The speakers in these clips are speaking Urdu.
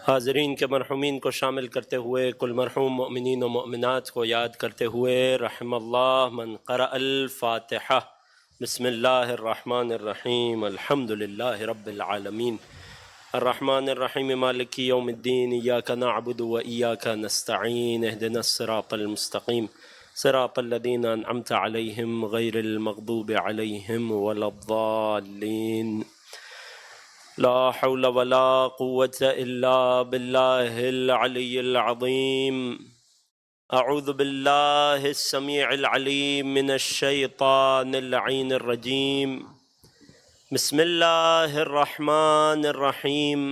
حاضرین کے مرحومین کو شامل کرتے ہوئے کل مرحوم مؤمنین و مؤمنات کو یاد کرتے ہوئے رحم اللہ من قرأ الفاتحہ بسم اللہ الرحمن الرحیم الحمد للہ رب العالمین الرحمن الرحیم مالک یوم الدین ایاک نعبد و ایاک نستعین اہدنا الصراط المستقیم صراط الذین انعمت علیہم غیر المغضوب علیہم ولا الضالین لا حول ولا قوة الا باللہ العلی العظیم اعوذ باللہ السمیع العلیم من الشیطان اللعین الرجیم بسم اللہ الرحمن الرحیم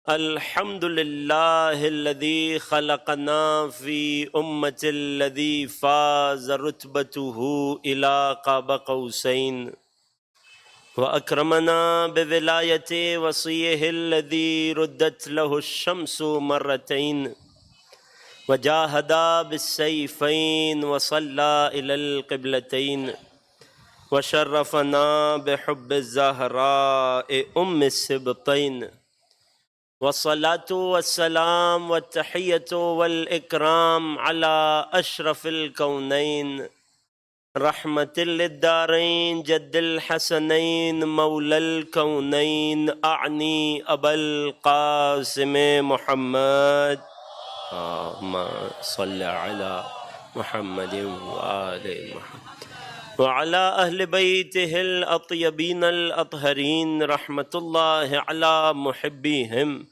الحمد للہ الذی خلقنا فی امة الذی فاز رتبته الی قاب قوسین وأكرمنا بولاية وصيه الذي ردت له الشمس مرتين وجاهد بالسيفين وصلى إلى القبلتين وشرفنا بحب الزهراء أم السبطين والصلاة والسلام والتحية والإكرام على أشرف الكونين رحمة للدارين جد الحسنين مولى الكونين أعني أبا القاسم محمد اللهم صل على محمد وآل محمد وعلى أهل بيته الأطيبين الأطهرين رحمة الله على محبيهم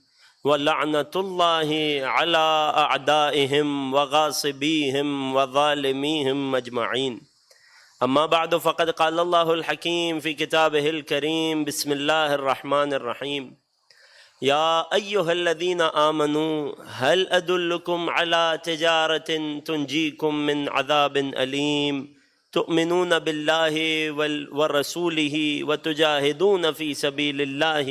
ولعنة الله على أعدائهم وغاصبيهم وظالميهم أجمعين اما بعد فقد قال اللہ الحکیم فی کتابہ الکریم بسم اللہ الرحمن الرحیم یا ایہا الذین آمنوا هل ادلکم علی تجارت تنجیکم من عذاب علیم تؤمنون باللہ ورسولہ وتجاہدون فی سبیل اللہ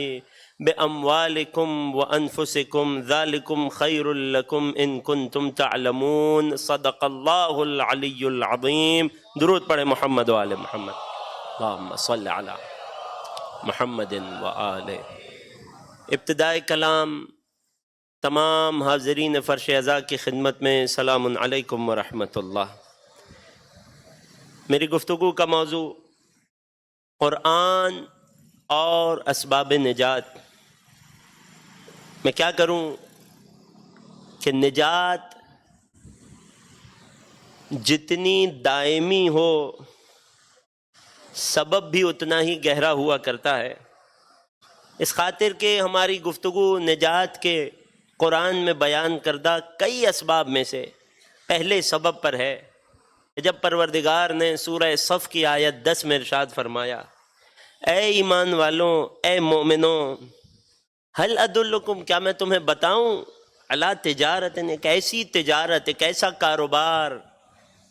باموالکم وانفسکم ذالکم خیر لکم ان کنتم تعلمون صدق اللہ العلی العظیم۔ درود پڑھے محمد و آل محمد، اللہم صل علی محمد و آل۔ ابتدائے کلام تمام حاضرین فرش عزا کی خدمت میں سلام علیکم ورحمۃ اللہ۔ میری گفتگو کا موضوع قرآن اور اسباب نجات۔ میں کیا کروں کہ نجات جتنی دائمی ہو سبب بھی اتنا ہی گہرا ہوا کرتا ہے، اس خاطر کہ ہماری گفتگو نجات کے قرآن میں بیان کردہ کئی اسباب میں سے پہلے سبب پر ہے۔ جب پروردگار نے سورہ صف کی آیت 10 میں ارشاد فرمایا، اے ایمان والوں، اے مومنوں، حل ادلکم، کیا میں تمہیں بتاؤں، علی تجارت، ایک ایسی تجارت، ایک ایسا کاروبار،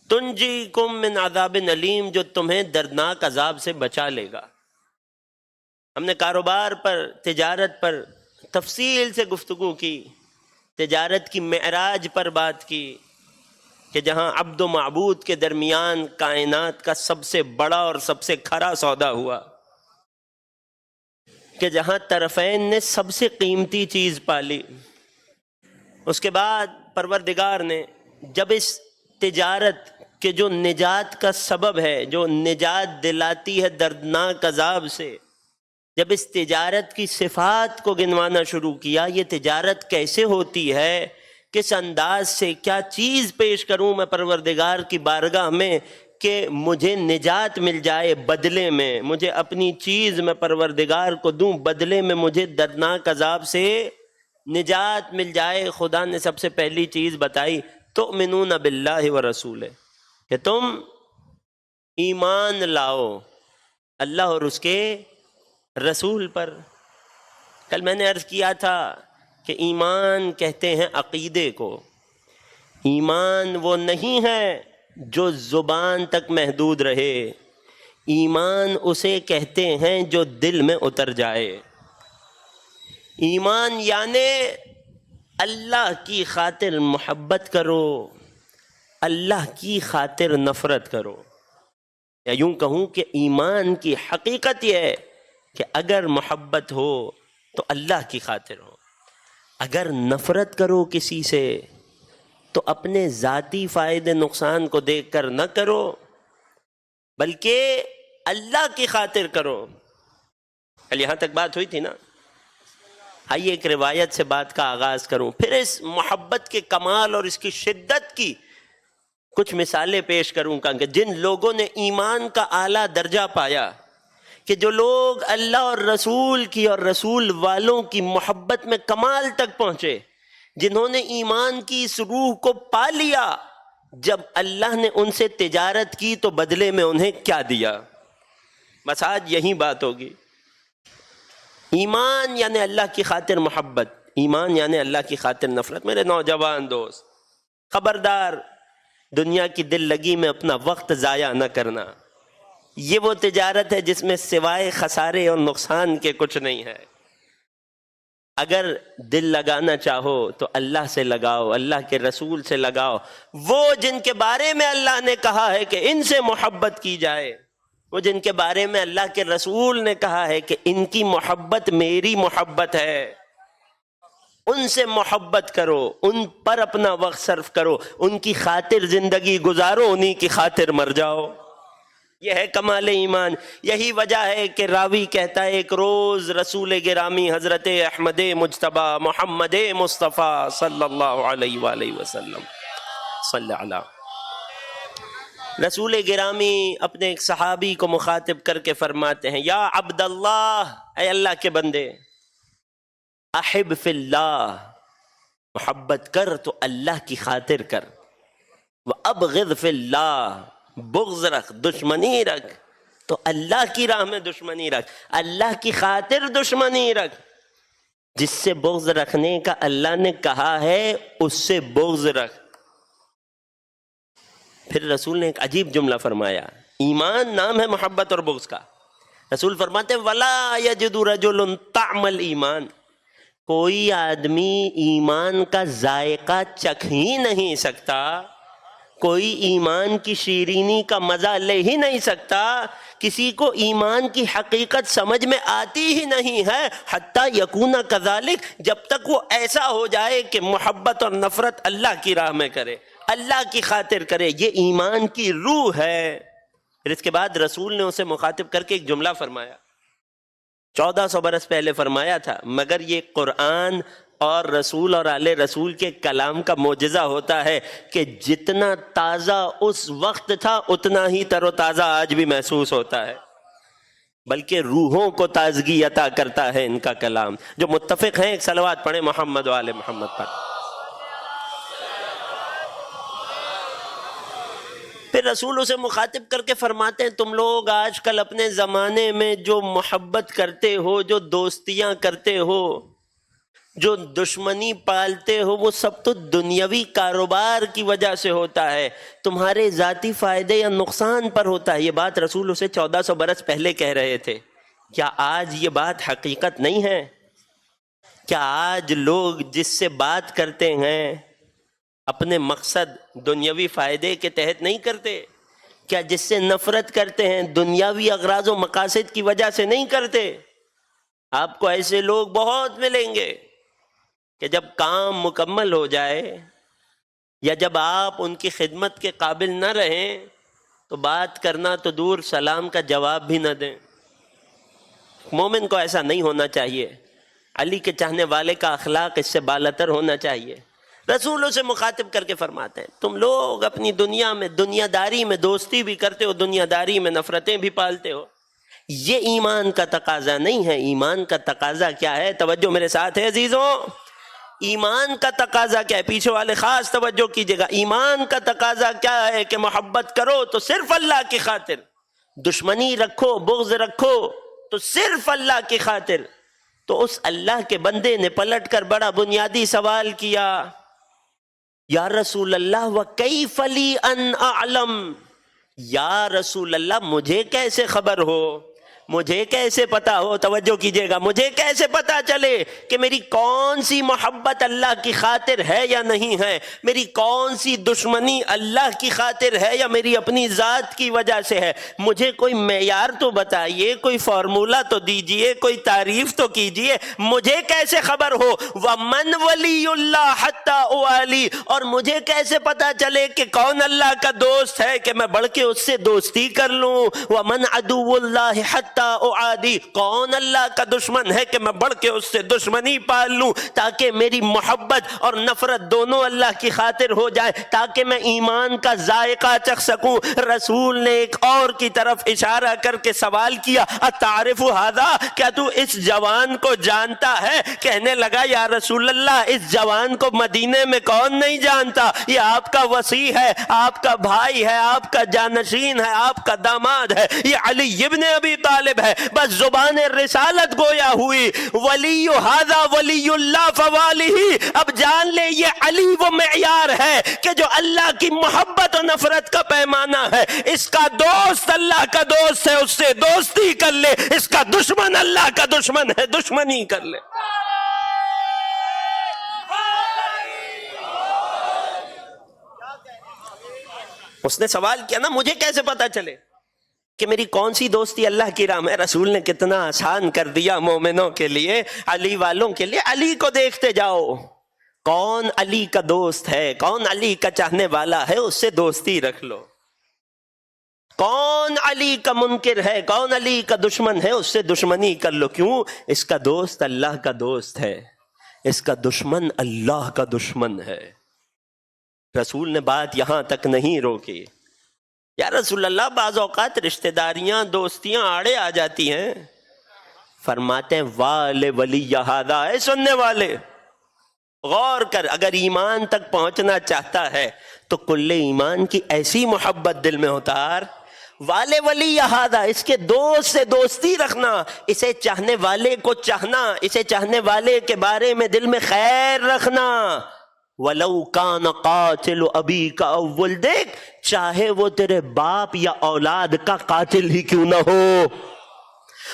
تنجیکم من عذاب علیم، جو تمہیں دردناک عذاب سے بچا لے گا۔ ہم نے کاروبار پر، تجارت پر تفصیل سے گفتگو کی، تجارت کی معراج پر بات کی کہ جہاں عبد و معبود کے درمیان کائنات کا سب سے بڑا اور سب سے کھرا سودا ہوا، کہ جہاں طرفین نے سب سے قیمتی چیز پالی۔ اس کے بعد پروردگار نے جب اس تجارت کے جو نجات کا سبب ہے، جو نجات دلاتی ہے دردناک عذاب سے، جب اس تجارت کی صفات کو گنوانا شروع کیا، یہ تجارت کیسے ہوتی ہے، کس انداز سے، کیا چیز پیش کروں میں پروردگار کی بارگاہ میں کہ مجھے نجات مل جائے، بدلے میں مجھے اپنی چیز میں پروردگار کو دوں، بدلے میں مجھے دردناک عذاب سے نجات مل جائے۔ خدا نے سب سے پہلی چیز بتائی، تؤمنون باللہ ورسولہ، کہ تم ایمان لاؤ اللہ اور اس کے رسول پر۔ کل میں نے عرض کیا تھا کہ ایمان کہتے ہیں عقیدے کو، ایمان وہ نہیں ہے جو زبان تک محدود رہے، ایمان اسے کہتے ہیں جو دل میں اتر جائے۔ ایمان یعنی اللہ کی خاطر محبت کرو، اللہ کی خاطر نفرت کرو، یا یوں کہوں کہ ایمان کی حقیقت یہ ہے کہ اگر محبت ہو تو اللہ کی خاطر ہو، اگر نفرت کرو کسی سے تو اپنے ذاتی فائدے نقصان کو دیکھ کر نہ کرو، بلکہ اللہ کی خاطر کرو۔ کل یہاں تک بات ہوئی تھی نا۔ آئیے ایک روایت سے بات کا آغاز کروں، پھر اس محبت کے کمال اور اس کی شدت کی کچھ مثالیں پیش کروں گا کہ جن لوگوں نے ایمان کا اعلیٰ درجہ پایا، کہ جو لوگ اللہ اور رسول کی اور رسول والوں کی محبت میں کمال تک پہنچے، جنہوں نے ایمان کی اس روح کو پا لیا، جب اللہ نے ان سے تجارت کی تو بدلے میں انہیں کیا دیا۔ بس آج یہی بات ہوگی۔ ایمان یعنی اللہ کی خاطر محبت، ایمان یعنی اللہ کی خاطر نفرت۔ میرے نوجوان دوست، خبردار، دنیا کی دل لگی میں اپنا وقت ضائع نہ کرنا۔ یہ وہ تجارت ہے جس میں سوائے خسارے اور نقصان کے کچھ نہیں ہے۔ اگر دل لگانا چاہو تو اللہ سے لگاؤ، اللہ کے رسول سے لگاؤ، وہ جن کے بارے میں اللہ نے کہا ہے کہ ان سے محبت کی جائے، وہ جن کے بارے میں اللہ کے رسول نے کہا ہے کہ ان کی محبت میری محبت ہے، ان سے محبت کرو، ان پر اپنا وقت صرف کرو، ان کی خاطر زندگی گزارو، انہی کی خاطر مر جاؤ۔ یہ ہے کمال ایمان۔ یہی وجہ ہے کہ راوی کہتا ہے ایک روز رسول گرامی حضرت احمد مجتبی محمد مصطفیٰ صلی اللہ علیہ وآلہ وسلم صلی اللہ، رسول گرامی اپنے ایک صحابی کو مخاطب کر کے فرماتے ہیں، یا عبد اللہ، اے اللہ کے بندے، احب فی اللہ، محبت کر تو اللہ کی خاطر کر، وابغض فی اللہ، بغض رکھ، دشمنی رکھ تو اللہ کی راہ میں دشمنی رکھ، اللہ کی خاطر دشمنی رکھ۔ جس سے بغض رکھنے کا اللہ نے کہا ہے اس سے بغض رکھ۔ پھر رسول نے ایک عجیب جملہ فرمایا، ایمان نام ہے محبت اور بغض کا۔ رسول فرماتے ہیں وَلَا يَجِدُ رَجُلٌ طَعْمَ الْإِيمَانِ، کوئی آدمی ایمان کا ذائقہ چکھ ہی نہیں سکتا، کوئی ایمان کی شیرینی کا مزہ لے ہی نہیں سکتا، کسی کو ایمان کی حقیقت سمجھ میں آتی ہی نہیں ہے حتیٰ یکون کذالک، جب تک وہ ایسا ہو جائے کہ محبت اور نفرت اللہ کی راہ میں کرے، اللہ کی خاطر کرے۔ یہ ایمان کی روح ہے۔ پھر اس کے بعد رسول نے اسے مخاطب کر کے ایک جملہ فرمایا، 1400 برس پہلے فرمایا تھا، مگر یہ قرآن اور رسول اور آل رسول کے کلام کا معجزہ ہوتا ہے کہ جتنا تازہ اس وقت تھا اتنا ہی تر و تازہ آج بھی محسوس ہوتا ہے، بلکہ روحوں کو تازگی عطا کرتا ہے ان کا کلام۔ جو متفق ہیں ایک صلوات پڑھیں محمد و آل محمد پر۔ پھر رسول اسے مخاطب کر کے فرماتے ہیں تم لوگ آج کل اپنے زمانے میں جو محبت کرتے ہو، جو دوستیاں کرتے ہو، جو دشمنی پالتے ہو، وہ سب تو دنیاوی کاروبار کی وجہ سے ہوتا ہے، تمہارے ذاتی فائدے یا نقصان پر ہوتا ہے۔ یہ بات رسول اسے 1400 برس پہلے کہہ رہے تھے۔ کیا آج یہ بات حقیقت نہیں ہے؟ کیا آج لوگ جس سے بات کرتے ہیں اپنے مقصد دنیاوی فائدے کے تحت نہیں کرتے؟ کیا جس سے نفرت کرتے ہیں دنیاوی اغراض و مقاصد کی وجہ سے نہیں کرتے؟ آپ کو ایسے لوگ بہت ملیں گے کہ جب کام مکمل ہو جائے یا جب آپ ان کی خدمت کے قابل نہ رہیں تو بات کرنا تو دور، سلام کا جواب بھی نہ دیں۔ مومن کو ایسا نہیں ہونا چاہیے۔ علی کے چاہنے والے کا اخلاق اس سے بالاتر ہونا چاہیے۔ رسول سے مخاطب کر کے فرماتے ہیں تم لوگ اپنی دنیا میں دنیا داری میں دوستی بھی کرتے ہو، دنیا داری میں نفرتیں بھی پالتے ہو۔ یہ ایمان کا تقاضا نہیں ہے۔ ایمان کا تقاضا کیا ہے؟ توجہ میرے ساتھ ہے عزیزوں، ایمان کا تقاضا کیا ہے؟ پیچھے والے خاص توجہ کیجئے گا۔ ایمان کا تقاضا کیا ہے؟ کہ محبت کرو تو صرف اللہ کی خاطر، دشمنی رکھو، بغض رکھو تو صرف اللہ کی خاطر۔ تو اس اللہ کے بندے نے پلٹ کر بڑا بنیادی سوال کیا، یا رسول اللہ وکیف لی ان اعلم، یا رسول اللہ مجھے کیسے خبر ہو، مجھے کیسے پتا ہو، توجہ کیجئے گا، مجھے کیسے پتا چلے کہ میری کون سی محبت اللہ کی خاطر ہے یا نہیں ہے، میری کون سی دشمنی اللہ کی خاطر ہے یا میری اپنی ذات کی وجہ سے ہے؟ مجھے کوئی معیار تو بتائیے، کوئی فارمولہ تو دیجئے، کوئی تعریف تو کیجئے، مجھے کیسے خبر ہو؟ وَمَنْ وَلِيُّ اللَّهِ حَتَّى أُوَالِي، اور مجھے کیسے پتا چلے کہ کون اللہ کا دوست ہے کہ میں بڑھ کے اس سے دوستی کر لوں؟ وَمَنْ عَدُوُّ اللَّهِ حَتَّى أُعَادِي، کون اللہ کا دشمن ہے کہ میں بڑھ کے اس سے دشمنی پال لوں، تاکہ میری محبت اور نفرت دونوں اللہ کی خاطر ہو جائے، تاکہ میں ایمان کا ذائقہ چکھ سکوں۔ رسول نے ایک اور کی طرف اشارہ کر کے سوال کیا، اَتَعْرِفُ هَذَا، کیا تو اس جوان کو جانتا ہے؟ کہنے لگا یا رسول اللہ، اس جوان کو مدینے میں کون نہیں جانتا، یہ آپ کا وصی ہے، آپ کا بھائی ہے، آپ کا جانشین ہے، آپ کا داماد ہے، یہ علی ابن ابی طالب ہے۔ بس زبان رسالت گویا ہوئی، ولی ھذا ولی اللہ فوالہ، اب جان لے یہ علی وہ معیار ہے کہ جو اللہ کی محبت و نفرت کا پیمانہ ہے۔ اس کا دوست اللہ کا دوست ہے، اس سے دوستی کر لے، اس کا دشمن اللہ کا دشمن ہے، دشمنی کر لے۔ اس نے سوال کیا نا، مجھے کیسے پتا چلے کہ میری کون سی دوستی اللہ کی راہ میں؟ رسول نے کتنا آسان کر دیا مومنوں کے لیے، علی والوں کے لیے۔ علی کو دیکھتے جاؤ، کون علی کا دوست ہے، کون علی کا چاہنے والا ہے، اس سے دوستی رکھ لو۔ کون علی کا منکر ہے، کون علی کا دشمن ہے، اس سے دشمنی کر لو۔ کیوں؟ اس کا دوست اللہ کا دوست ہے، اس کا دشمن اللہ کا دشمن ہے۔ رسول نے بات یہاں تک نہیں روکی۔ یا رسول اللہ، بعض اوقات رشتہ داریاں، دوستیاں آڑے آ جاتی ہیں۔ فرماتے ہیں وَالِ وَلِيَّ هَذَا، اے سننے والے غور کر، اگر ایمان تک پہنچنا چاہتا ہے تو کل ایمان کی ایسی محبت دل میں اتار، والے ولی ہذا، اس کے دوست سے دوستی رکھنا، اسے چاہنے والے کو چاہنا، اسے چاہنے والے کے بارے میں دل میں خیر رکھنا۔ وَلَوْ كَانَ قَاتِلُ أَبِيكَ أَوْ وَلْدِكَ، چاہے وہ تیرے باپ یا اولاد کا قاتل ہی کیوں نہ ہو۔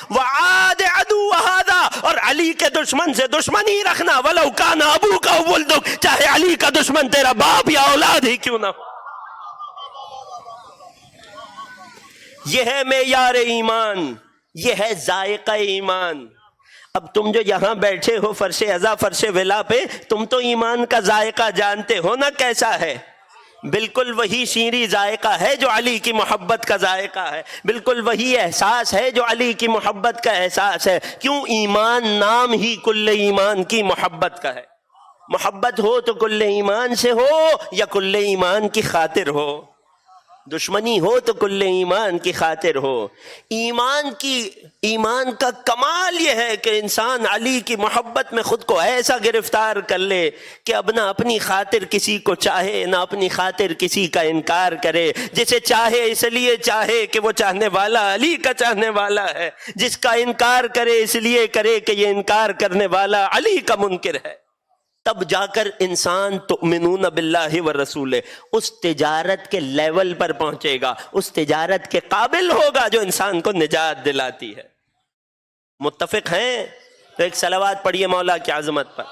وَعَادِ عَدُوَّ هَذَا، اور علی کے دشمن سے دشمنی رکھنا۔ وَلَوْ كَانَ أَبُوكَ أَوْ وَلْدُكَ، چاہے علی کا دشمن تیرا باپ یا اولاد ہی کیوں نہ ہو۔ یہ ہے معیار ایمان، یہ ہے ذائقہ ایمان۔ اب تم جو یہاں بیٹھے ہو فرش عزا فرش ولا پہ، تم تو ایمان کا ذائقہ جانتے ہو نا کیسا ہے۔ بالکل وہی شیریں ذائقہ ہے جو علی کی محبت کا ذائقہ ہے، بالکل وہی احساس ہے جو علی کی محبت کا احساس ہے۔ کیوں؟ ایمان نام ہی کل ایمان کی محبت کا ہے۔ محبت ہو تو کل ایمان سے ہو یا کل ایمان کی خاطر ہو، دشمنی ہو تو کل ایمان کی خاطر ہو۔ ایمان کا کمال یہ ہے کہ انسان علی کی محبت میں خود کو ایسا گرفتار کر لے کہ اب نہ اپنی خاطر کسی کو چاہے، نہ اپنی خاطر کسی کا انکار کرے۔ جسے چاہے اس لیے چاہے کہ وہ چاہنے والا علی کا چاہنے والا ہے، جس کا انکار کرے اس لیے کرے کہ یہ انکار کرنے والا علی کا منکر ہے۔ تب جا کر انسان تؤمنون باللہ والرسول اس تجارت کے لیول پر پہنچے گا، اس تجارت کے قابل ہوگا جو انسان کو نجات دلاتی ہے۔ متفق ہیں؟ تو ایک صلوات پڑھیے مولا کی عظمت پر۔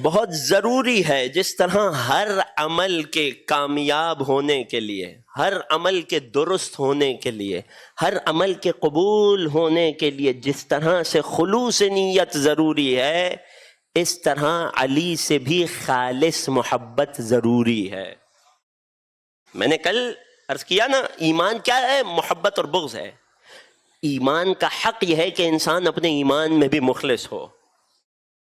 بہت ضروری ہے، جس طرح ہر عمل کے کامیاب ہونے کے لیے، ہر عمل کے درست ہونے کے لیے، ہر عمل کے قبول ہونے کے لیے جس طرح سے خلوص نیت ضروری ہے، اس طرح علی سے بھی خالص محبت ضروری ہے۔ میں نے کل عرض کیا نا، ایمان کیا ہے؟ محبت اور بغض ہے۔ ایمان کا حق یہ ہے کہ انسان اپنے ایمان میں بھی مخلص ہو۔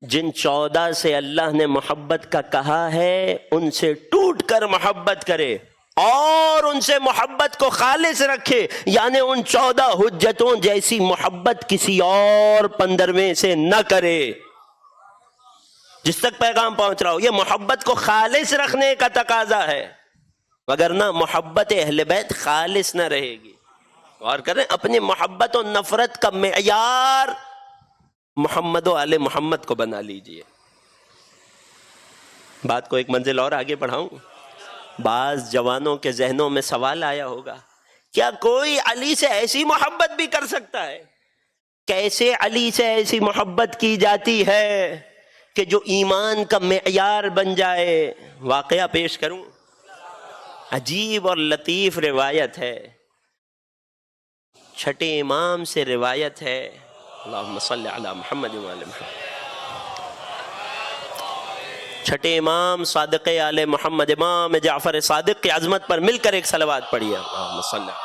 جن 14 سے اللہ نے محبت کا کہا ہے ان سے ٹوٹ کر محبت کرے اور ان سے محبت کو خالص رکھے، یعنی ان 14 حجتوں جیسی محبت کسی اور 15ویں سے نہ کرے۔ جس تک پیغام پہنچ رہا ہو، یہ محبت کو خالص رکھنے کا تقاضا ہے، وگرنہ محبت اہل بیت خالص نہ رہے گی۔ غور کریں، اپنی محبت و نفرت کا معیار محمد و آل محمد کو بنا لیجئے۔ بات کو ایک منزل اور آگے بڑھاؤں، بعض جوانوں کے ذہنوں میں سوال آیا ہوگا، کیا کوئی علی سے ایسی محبت بھی کر سکتا ہے؟ کیسے علی سے ایسی محبت کی جاتی ہے کہ جو ایمان کا معیار بن جائے؟ واقعہ پیش کروں، عجیب اور لطیف روایت ہے، چھٹے امام سے روایت ہے، اللہم صلی علی محمد وعلی محمد، چھٹے امام صادق آل محمد امام جعفر صادق کی عظمت پر مل کر ایک صلوات پڑھیے، اللہم صلی علی۔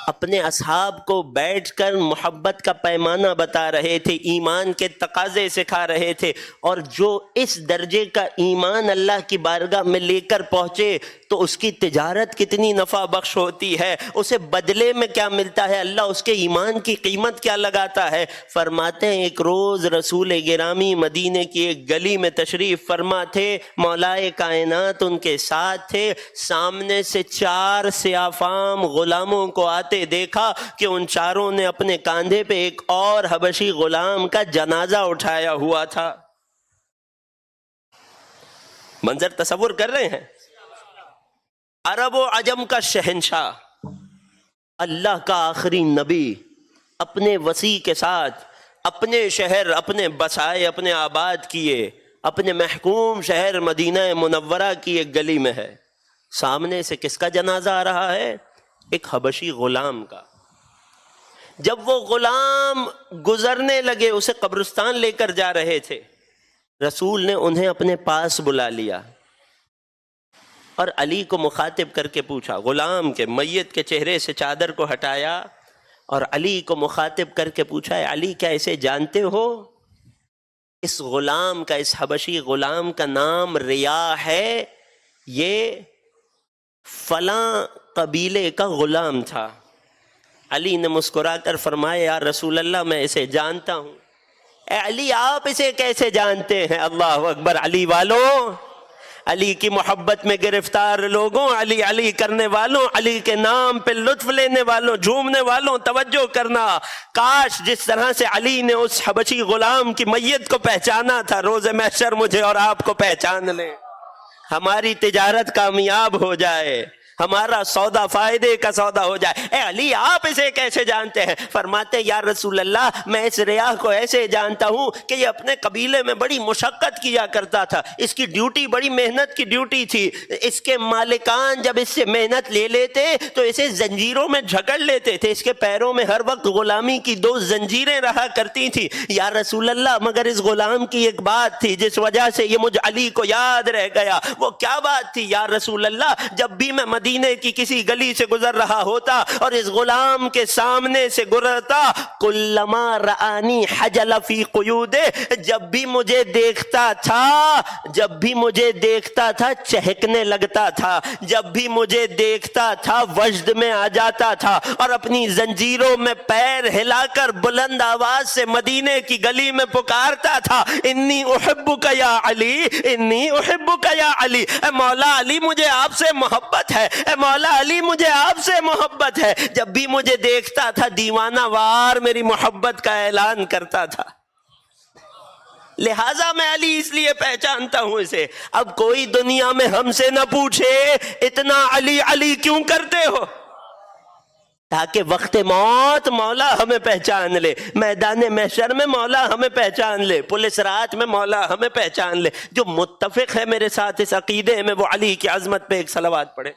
اپنے اصحاب کو بیٹھ کر محبت کا پیمانہ بتا رہے تھے، ایمان کے تقاضے سکھا رہے تھے، اور جو اس درجے کا ایمان اللہ کی بارگاہ میں لے کر پہنچے تو اس کی تجارت کتنی نفع بخش ہوتی ہے، اسے بدلے میں کیا ملتا ہے، اللہ اس کے ایمان کی قیمت کیا لگاتا ہے۔ فرماتے ہیں ایک روز رسول گرامی مدینے کی ایک گلی میں تشریف فرما تھے، مولائے کائنات ان کے ساتھ تھے، سامنے سے 4 سیاہ فام غلاموں کو آتے دیکھا کہ ان چاروں نے اپنے کاندھے پہ ایک اور حبشی غلام کا جنازہ اٹھایا ہوا تھا۔ منظر تصور کر رہے ہیں؟ عرب و عجم کا شہنشاہ، اللہ کا آخری نبی، اپنے وسیع کے ساتھ اپنے شہر، اپنے بسائے، اپنے آباد کیے، اپنے محکوم شہر مدینہ منورہ کی ایک گلی میں ہے، سامنے سے کس کا جنازہ آ رہا ہے؟ ایک حبشی غلام کا۔ جب وہ غلام گزرنے لگے، اسے قبرستان لے کر جا رہے تھے، رسول نے انہیں اپنے پاس بلا لیا اور علی کو مخاطب کر کے پوچھا، غلام کے میت کے چہرے سے چادر کو ہٹایا اور علی کو مخاطب کر کے پوچھا، اے علی کیا اسے جانتے ہو؟ اس غلام کا، اس حبشی غلام کا نام ریاح ہے، یہ فلاں قبیلے کا غلام تھا۔ علی نے مسکرا کر فرمایا، یا رسول اللہ میں اسے جانتا ہوں۔ اے علی آپ اسے کیسے جانتے ہیں؟ اللہ اکبر! علی والوں، علی کی محبت میں گرفتار لوگوں، علی علی کرنے والوں، علی کے نام پہ لطف لینے والوں، جھومنے والوں، توجہ کرنا، کاش جس طرح سے علی نے اس حبشی غلام کی میت کو پہچانا تھا، روز محشر مجھے اور آپ کو پہچان لیں، ہماری تجارت کامیاب ہو جائے، ہمارا سودا فائدے کا سودا ہو جائے۔ اے علی آپ اسے کیسے جانتے ہیں؟ فرماتے یا رسول اللہ میں اس ریاح کو ایسے جانتا ہوں کہ یہ اپنے قبیلے میں بڑی مشقت کیا کرتا تھا، اس کی ڈیوٹی بڑی محنت کی ڈیوٹی تھی، اس کے مالکان جب اس سے محنت لے لیتے تو اسے زنجیروں میں جھکڑ لیتے تھے، اس کے پیروں میں ہر وقت غلامی کی 2 زنجیریں رہا کرتی تھی۔ یا رسول اللہ مگر اس غلام کی ایک بات تھی جس وجہ سے یہ مجھ علی کو یاد رہ گیا، وہ کیا بات تھی؟ یا رسول اللہ جب بھی میں مدینے کی کسی گلی سے گزر رہا ہوتا اور اس غلام کے سامنے سے گزرتا، کلما رآنی حجل فی قیودہ، جب بھی مجھے دیکھتا تھا چہکنے لگتا تھا، جب بھی مجھے دیکھتا تھا وجد میں آ جاتا تھا اور اپنی زنجیروں میں پیر ہلا کر بلند آواز سے مدینے کی گلی میں پکارتا تھا، انی احبک یا علی، انی احبک یا علی، اے مولا علی مجھے آپ سے محبت ہے، اے مولا علی مجھے آپ سے محبت ہے۔ جب بھی مجھے دیکھتا تھا دیوانہ وار میری محبت کا اعلان کرتا تھا، لہٰذا میں علی اس لیے پہچانتا ہوں اسے۔ اب کوئی دنیا میں ہم سے نہ پوچھے اتنا علی علی کیوں کرتے ہو، تاکہ وقت موت مولا ہمیں پہچان لے، میدان محشر میں مولا ہمیں پہچان لے، پولیس رات میں مولا ہمیں پہچان لے۔ جو متفق ہے میرے ساتھ اس عقیدے میں وہ علی کی عظمت پہ ایک صلوات پڑھے۔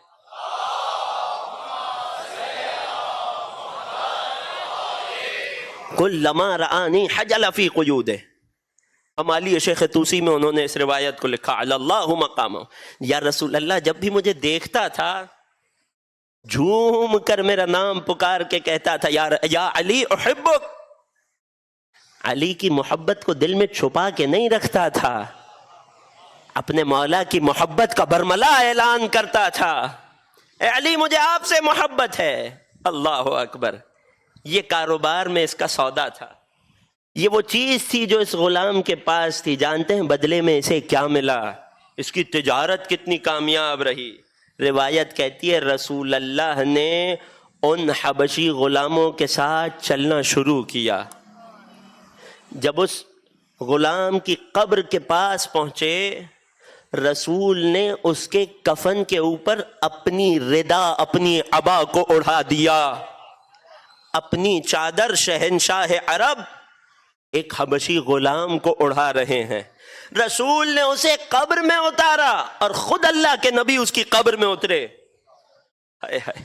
کلما رآنی حجل فی قیودہ، امالی شیخ توسی میں انہوں نے اس روایت کو لکھا، علی اللہ مقامہ، یا رسول اللہ جب بھی مجھے دیکھتا تھا جھوم کر میرا نام پکار کے کہتا تھا، یا علی احبک، علی کی محبت کو دل میں چھپا کے نہیں رکھتا تھا، اپنے مولا کی محبت کا برملا اعلان کرتا تھا، اے علی مجھے آپ سے محبت ہے۔ اللہ اکبر! یہ کاروبار میں اس کا سودا تھا، یہ وہ چیز تھی جو اس غلام کے پاس تھی۔ جانتے ہیں بدلے میں اسے کیا ملا؟ اس کی تجارت کتنی کامیاب رہی۔ روایت کہتی ہے رسول اللہ نے ان حبشی غلاموں کے ساتھ چلنا شروع کیا۔ جب اس غلام کی قبر کے پاس پہنچے، رسول نے اس کے کفن کے اوپر اپنی ردا، اپنی عبا کو اڑا دیا، اپنی چادر شہنشاہ عرب ایک حبشی غلام کو اڑا رہے ہیں۔ رسول نے اسے قبر میں اتارا اور خود اللہ کے نبی اس کی قبر میں اترے۔ ہائے ہائے،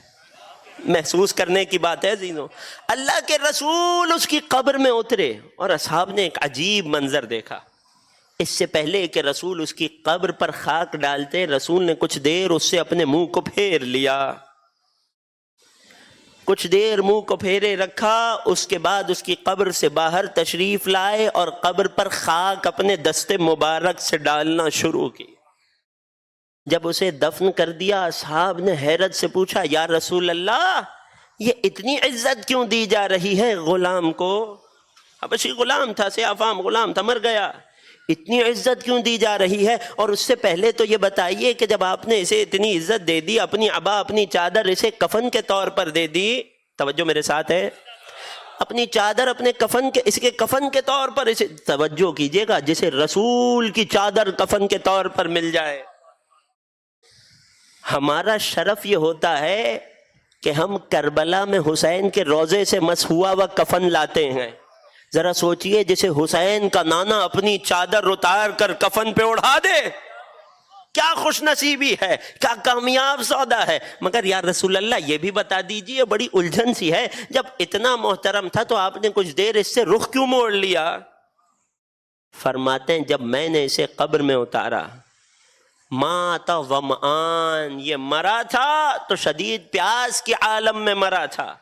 محسوس کرنے کی بات ہے عزیزوں، اللہ کے رسول اس کی قبر میں اترے اور اصحاب نے ایک عجیب منظر دیکھا۔ اس سے پہلے کہ رسول اس کی قبر پر خاک ڈالتے، رسول نے کچھ دیر اس سے اپنے منہ کو پھیر لیا، کچھ دیر منہ کو پھیرے رکھا، اس کے بعد اس کی قبر سے باہر تشریف لائے اور قبر پر خاک اپنے دست مبارک سے ڈالنا شروع کی۔ جب اسے دفن کر دیا، اصحاب نے حیرت سے پوچھا، یا رسول اللہ، یہ اتنی عزت کیوں دی جا رہی ہے غلام کو؟ حبشی غلام تھا، سیاہ فام غلام تھا، مر گیا، اتنی عزت کیوں دی جا رہی ہے؟ اور اس سے پہلے تو یہ بتائیے کہ جب آپ نے اسے اتنی عزت دے دی، اپنی عبا، اپنی چادر اسے کفن کے طور پر دے دی، توجہ میرے ساتھ ہے، اپنی چادر اپنے کفن کے، اس کے کفن کے طور پر اسے، توجہ کیجئے گا، جسے رسول کی چادر کفن کے طور پر مل جائے۔ ہمارا شرف یہ ہوتا ہے کہ ہم کربلا میں حسین کے روضے سے مس ہوا ہوا کفن لاتے ہیں۔ ذرا سوچئے، جسے حسین کا نانا اپنی چادر اتار کر کفن پہ اڑا دے، کیا خوش نصیبی ہے، کیا کامیاب سودا ہے۔ مگر یا رسول اللہ، یہ بھی بتا دیجئے، بڑی الجھن سی ہے، جب اتنا محترم تھا تو آپ نے کچھ دیر اس سے رخ کیوں موڑ لیا؟ فرماتے ہیں جب میں نے اسے قبر میں اتارا، مات ظمآن، یہ مرا تھا تو شدید پیاس کے عالم میں مرا تھا۔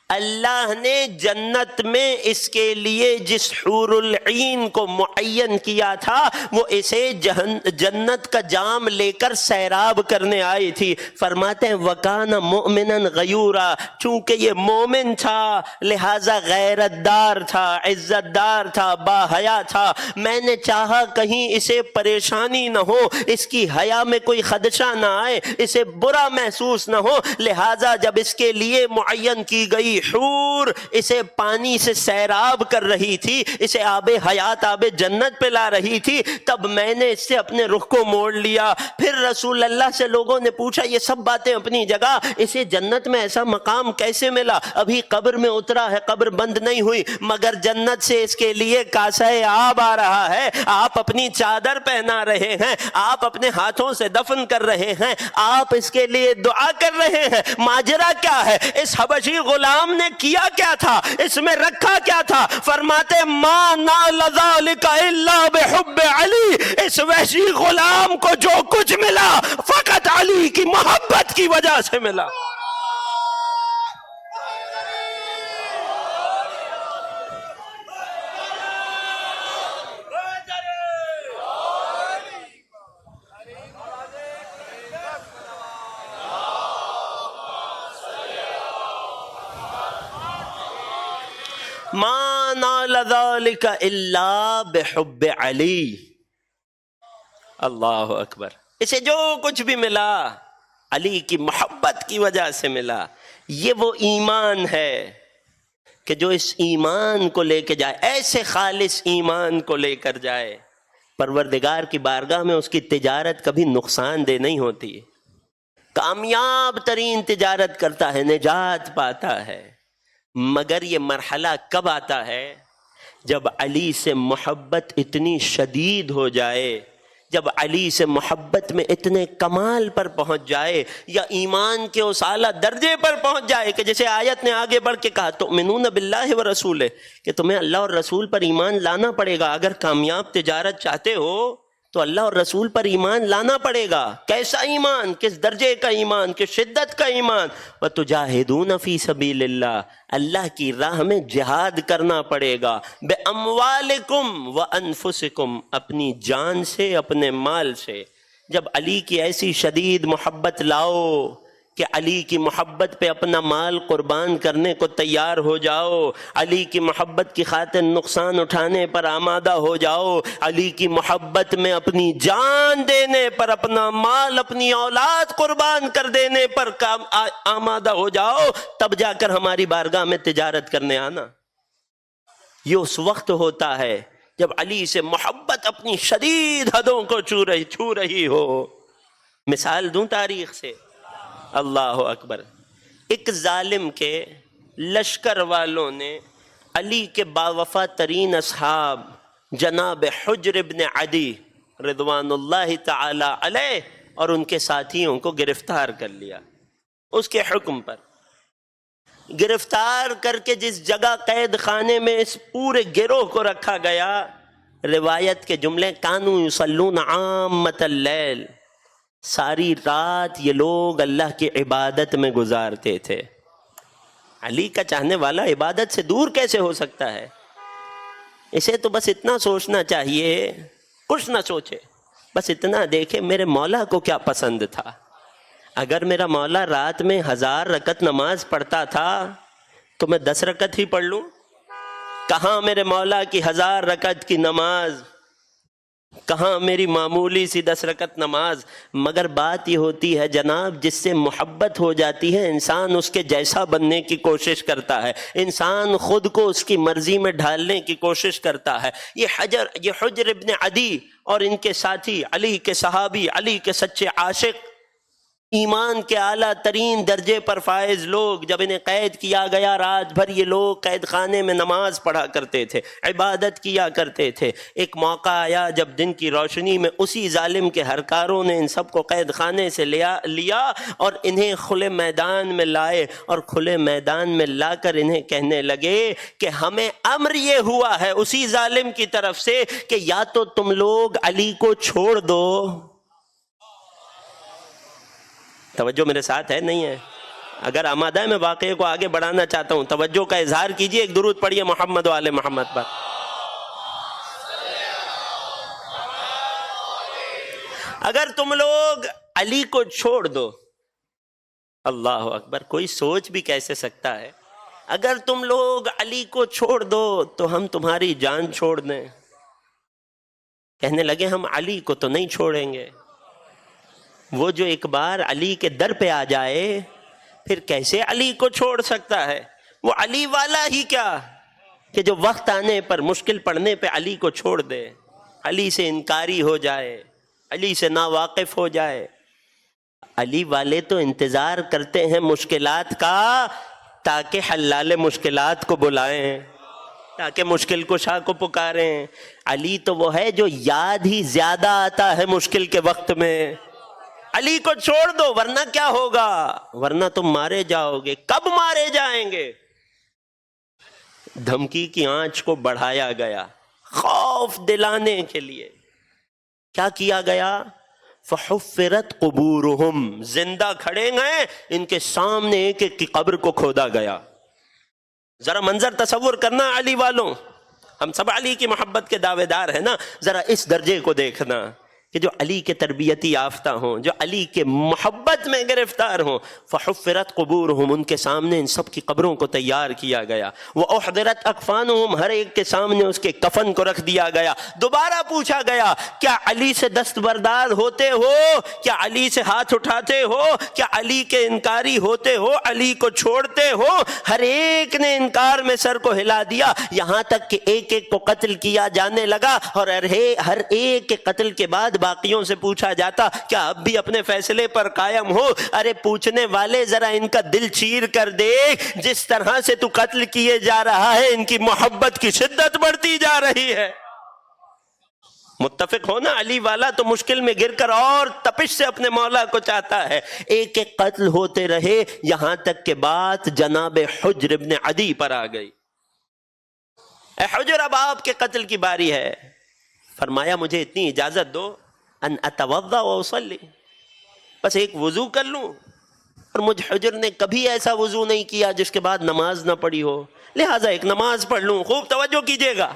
اللہ نے جنت میں اس کے لیے جس حور العین کو معین کیا تھا، وہ اسے جنت کا جام لے کر سیراب کرنے آئی تھی۔ فرماتے ہیں وَكَانَ مُؤْمِنًا غَيُورًا، چونکہ یہ مومن تھا لہٰذا غیرت دار تھا، عزت دار تھا، با حیا تھا۔ میں نے چاہا کہیں اسے پریشانی نہ ہو، اس کی حیا میں کوئی خدشہ نہ آئے، اسے برا محسوس نہ ہو، لہٰذا جب اس کے لیے معین کی گئی حور اسے پانی سے سیراب کر رہی تھی، اسے آب حیات، آب جنت پہ لا رہی تھی، تب میں نے اس سے اپنے رخ کو موڑ لیا۔ پھر رسول اللہ سے لوگوں نے پوچھا، یہ سب باتیں اپنی جگہ، اسے جنت میں ایسا مقام کیسے ملا؟ ابھی قبر میں اترا ہے، قبر بند نہیں ہوئی، مگر جنت سے اس کے لیے کاسہ آب آ رہا ہے، آپ اپنی چادر پہنا رہے ہیں، آپ اپنے ہاتھوں سے دفن کر رہے ہیں، آپ اس کے لیے دعا کر رہے ہیں۔ ماجرا کیا ہے؟ اس حبشی غلام نے کیا کیا تھا؟ اس میں رکھا کیا تھا؟ فرماتے ما نال ذلک الا بحب علی، اس وحشی غلام کو جو کچھ ملا فقط علی کی محبت کی وجہ سے ملا۔ ما نال ذلک الا بحب علی، اللہ اکبر، اسے جو کچھ بھی ملا علی کی محبت کی وجہ سے ملا۔ یہ وہ ایمان ہے کہ جو اس ایمان کو لے کے جائے، ایسے خالص ایمان کو لے کر جائے، پروردگار کی بارگاہ میں اس کی تجارت کبھی نقصان دہ نہیں ہوتی، کامیاب ترین تجارت کرتا ہے، نجات پاتا ہے۔ مگر یہ مرحلہ کب آتا ہے؟ جب علی سے محبت اتنی شدید ہو جائے، جب علی سے محبت میں اتنے کمال پر پہنچ جائے، یا ایمان کے اس اعلیٰ درجے پر پہنچ جائے کہ جیسے آیت نے آگے بڑھ کے کہا تؤمنون باللہ ورسولہ، کہ تمہیں اللہ اور رسول پر ایمان لانا پڑے گا۔ اگر کامیاب تجارت چاہتے ہو تو اللہ اور رسول پر ایمان لانا پڑے گا۔ کیسا ایمان؟ کس درجے کا ایمان؟ کس شدت کا ایمان؟ وَتُجَاهِدُونَ فِي سَبِيلِ اللَّهِ، اللہ کی راہ میں جہاد کرنا پڑے گا، بِأَمْوَالِكُمْ وَأَنفُسِكُمْ، اپنی جان سے، اپنے مال سے۔ جب علی کی ایسی شدید محبت لاؤ کہ علی کی محبت پہ اپنا مال قربان کرنے کو تیار ہو جاؤ، علی کی محبت کی خاطر نقصان اٹھانے پر آمادہ ہو جاؤ، علی کی محبت میں اپنی جان دینے پر، اپنا مال، اپنی اولاد قربان کر دینے پر آمادہ ہو جاؤ، تب جا کر ہماری بارگاہ میں تجارت کرنے آنا۔ یہ اس وقت ہوتا ہے جب علی سے محبت اپنی شدید حدوں کو چھو رہی ہو. مثال دوں تاریخ سے، اللہ اکبر. ایک ظالم کے لشکر والوں نے علی کے باوفا ترین اصحاب جناب حجر ابن عدی رضوان اللہ تعالی علیہ اور ان کے ساتھیوں کو گرفتار کر لیا. اس کے حکم پر گرفتار کر کے جس جگہ قید خانے میں اس پورے گروہ کو رکھا گیا، روایت کے جملے کانوا یصلون عامۃ اللیل، ساری رات یہ لوگ اللہ کی عبادت میں گزارتے تھے. علی کا چاہنے والا عبادت سے دور کیسے ہو سکتا ہے؟ اسے تو بس اتنا سوچنا چاہیے، کچھ نہ سوچے، بس اتنا دیکھے میرے مولا کو کیا پسند تھا. اگر میرا مولا رات میں 1000 رکعت نماز پڑھتا تھا تو میں 10 رکعت ہی پڑھ لوں. کہاں میرے مولا کی 1000 رکعت کی نماز، کہاں میری معمولی سی 10 رکعت نماز. مگر بات یہ ہوتی ہے جناب، جس سے محبت ہو جاتی ہے انسان اس کے جیسا بننے کی کوشش کرتا ہے، انسان خود کو اس کی مرضی میں ڈھالنے کی کوشش کرتا ہے. یہ حجر ابن عدی اور ان کے ساتھی، علی کے صحابی، علی کے سچے عاشق، ایمان کے اعلیٰ ترین درجے پر فائز لوگ، جب انہیں قید کیا گیا رات بھر یہ لوگ قید خانے میں نماز پڑھا کرتے تھے، عبادت کیا کرتے تھے. ایک موقع آیا جب دن کی روشنی میں اسی ظالم کے ہرکاروں نے ان سب کو قید خانے سے لیا اور انہیں کھلے میدان میں لائے، اور کھلے میدان میں لا کر انہیں کہنے لگے کہ ہمیں امر یہ ہوا ہے اسی ظالم کی طرف سے کہ یا تو تم لوگ علی کو چھوڑ دو. توجہ میرے ساتھ ہے نہیں ہے؟ اگر آمادہ ہے میں واقعے کو آگے بڑھانا چاہتا ہوں، توجہ کا اظہار کیجئے. ایک درود پڑھیے محمد و آل محمد پر. اگر تم لوگ علی کو چھوڑ دو، اللہ اکبر، کوئی سوچ بھی کیسے سکتا ہے؟ اگر تم لوگ علی کو چھوڑ دو تو ہم تمہاری جان چھوڑ دیں. کہنے لگے ہم علی کو تو نہیں چھوڑیں گے. وہ جو ایک بار علی کے در پہ آ جائے پھر کیسے علی کو چھوڑ سکتا ہے؟ وہ علی والا ہی کیا کہ جو وقت آنے پر مشکل پڑنے پہ علی کو چھوڑ دے، علی سے انکاری ہو جائے، علی سے ناواقف ہو جائے. علی والے تو انتظار کرتے ہیں مشکلات کا تاکہ حلال مشکلات کو بلائیں، تاکہ مشکل کشا کو پکاریں. علی تو وہ ہے جو یاد ہی زیادہ آتا ہے مشکل کے وقت میں. علی کو چھوڑ دو ورنہ کیا ہوگا، ورنہ تم مارے جاؤ گے. کب مارے جائیں گے؟ دھمکی کی آنچ کو بڑھایا گیا خوف دلانے کے لیے. کیا کیا گیا؟ فحفرت قبورہم، زندہ کھڑے گئے ان کے سامنے ایک ایک کی قبر کو کھودا گیا. ذرا منظر تصور کرنا علی والوں، ہم سب علی کی محبت کے دعوے دار ہیں نا، ذرا اس درجے کو دیکھنا کہ جو علی کے تربیتی یافتہ ہوں، جو علی کے محبت میں گرفتار ہوں. فحفرت قبورہم، ان کے سامنے ان سب کی قبروں کو تیار کیا گیا. واحضرت اکفانہم، ہر ایک کے سامنے اس کے کفن کو رکھ دیا گیا. دوبارہ پوچھا گیا کیا علی سے دستبردار ہوتے ہو؟ کیا علی سے ہاتھ اٹھاتے ہو؟ کیا علی کے انکاری ہوتے ہو؟ علی کو چھوڑتے ہو؟ ہر ایک نے انکار میں سر کو ہلا دیا، یہاں تک کہ ایک ایک کو قتل کیا جانے لگا. اور ہر ایک کے قتل کے بعد باقیوں سے پوچھا جاتا کیا اب بھی اپنے فیصلے پر قائم ہو؟ ارے پوچھنے والے ذرا ان کا دل چیر کر دیکھ، جس طرح سے تو قتل کیے جا رہا ہے ان کی محبت کی شدت بڑھتی جا رہی ہے. متفق ہونا، علی والا تو مشکل میں گر کر اور تپش سے اپنے مولا کو چاہتا ہے. ایک ایک قتل ہوتے رہے یہاں تک کہ بات جناب حجر ابن عدی پر آ گئی. اے حجر، اب آپ کے قتل کی باری ہے. فرمایا مجھے اتنی اجازت دو ان اتوضا واصلی، بس ایک وضو کر لوں. اور مجھ حجر نے کبھی ایسا وضو نہیں کیا جس کے بعد نماز نہ پڑھی ہو، لہٰذا ایک نماز پڑھ لوں. خوب توجہ کیجیے گا،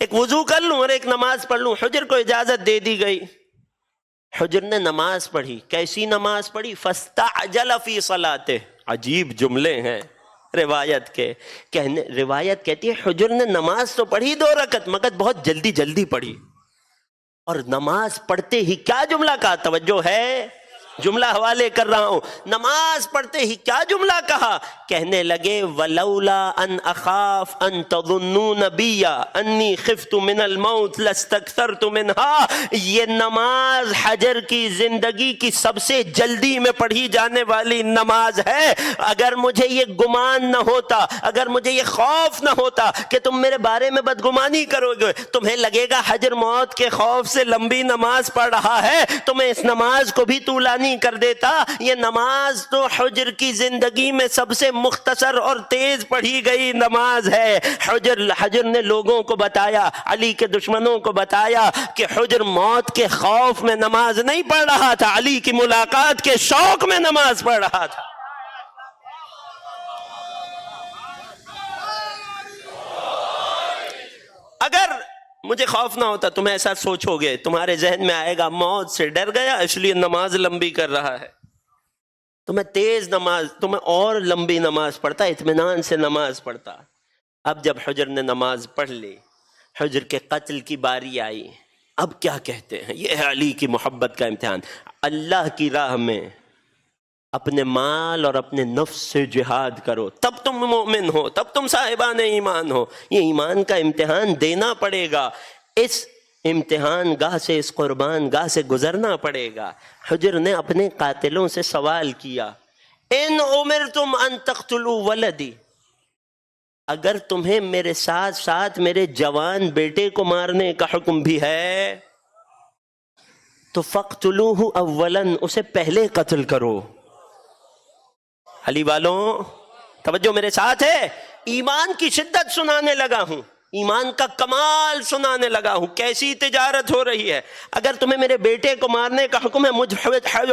ایک وضو کر لوں اور ایک نماز پڑھ لوں. حجر کو اجازت دے دی گئی. حجر نے نماز پڑھی. کیسی نماز پڑھی؟ فاستعجل فی صلاته. عجیب جملے ہیں روایت کے. روایت کہتی ہے حجر نے نماز تو پڑھی 2 رکعت مگر بہت جلدی جلدی پڑھی. اور نماز پڑھتے ہی کیا جملہ کا توجہ ہے؟ جملہ حوالے کر رہا ہوں. نماز پڑھتے ہی کیا جملہ کہا؟ کہنے لگے وَلَوْلَا أَنْ أَخَافَ أَنْ تَظُنُّونَ بِيَّ أَنِّي خِفْتُ مِنَ الْمَوْتِ لَاسْتَكْثَرْتُ مِنْهَا. یہ نماز حجر کی زندگی کی سب سے جلدی میں پڑھی جانے والی نماز ہے. اگر مجھے یہ گمان نہ ہوتا، اگر مجھے یہ خوف نہ ہوتا کہ تم میرے بارے میں بدگمانی کرو گے، تمہیں لگے گا حجر موت کے خوف سے لمبی نماز پڑھ رہا ہے تو میں اس نماز کو بھی طولانی کر دیتا. یہ نماز تو حجر کی زندگی میں سب سے مختصر اور تیز پڑھی گئی نماز ہے. حجر نے لوگوں کو بتایا، علی کے دشمنوں کو بتایا کہ حجر موت کے خوف میں نماز نہیں پڑھ رہا تھا، علی کی ملاقات کے شوق میں نماز پڑھ رہا تھا. اگر مجھے خوف نہ ہوتا، تم ایسا سوچو گے، تمہارے ذہن میں آئے گا موت سے ڈر گیا اس لیے نماز لمبی کر رہا ہے، تو میں تیز نماز، تو میں اور لمبی نماز پڑھتا، اطمینان سے نماز پڑھتا. اب جب حجر نے نماز پڑھ لی، حجر کے قتل کی باری آئی، اب کیا کہتے ہیں؟ یہ ہے علی کی محبت کا امتحان. اللہ کی راہ میں اپنے مال اور اپنے نفس سے جہاد کرو، تب تم مومن ہو، تب تم صاحبان ایمان ہو. یہ ایمان کا امتحان دینا پڑے گا، اس امتحان گاہ سے، اس قربان گاہ سے گزرنا پڑے گا. حجر نے اپنے قاتلوں سے سوال کیا، ان امرتم ان تقتلوا ولدی، اگر تمہیں میرے ساتھ ساتھ میرے جوان بیٹے کو مارنے کا حکم بھی ہے تو فقتلوہ اولا، اسے پہلے قتل کرو. علی والوں توجہ میرے ساتھ ہے، ایمان کی شدت سنانے لگا ہوں، ایمان کا کمال سنانے لگا ہوں، کیسی تجارت ہو رہی ہے. اگر تمہیں میرے بیٹے کو مارنے کا حکم ہے، مجھ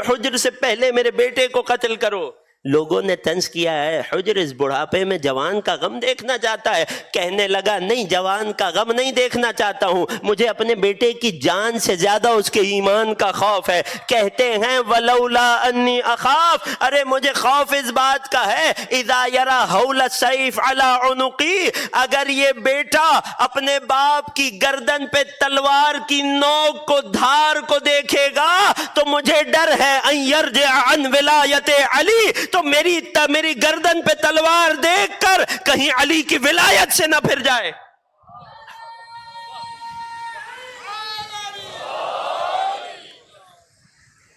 حجر سے پہلے میرے بیٹے کو قتل کرو. لوگوں نے طنز کیا ہے حجر اس بڑھاپے میں جوان کا غم دیکھنا چاہتا ہے. کہنے لگا نہیں، جوان کا غم نہیں دیکھنا چاہتا ہوں، مجھے اپنے بیٹے کی جان سے زیادہ اس کے ایمان کا خوف ہے. کہتے ہیں وَلَوْلَا أَنِّي أَخَافُ، ارے مجھے خوف اس بات کا ہے اِذَا يَرَى هَوْلَ السَّيْفِ عَلَىٰ عُنُقِي، اگر یہ بیٹا اپنے باپ کی گردن پہ تلوار کی نوک کو، دھار کو دیکھے گا تو مجھے ڈر ہے ان يرجع عن ولایت علی، تو میری گردن پہ تلوار دیکھ کر کہیں علی کی ولایت سے نہ پھر جائے.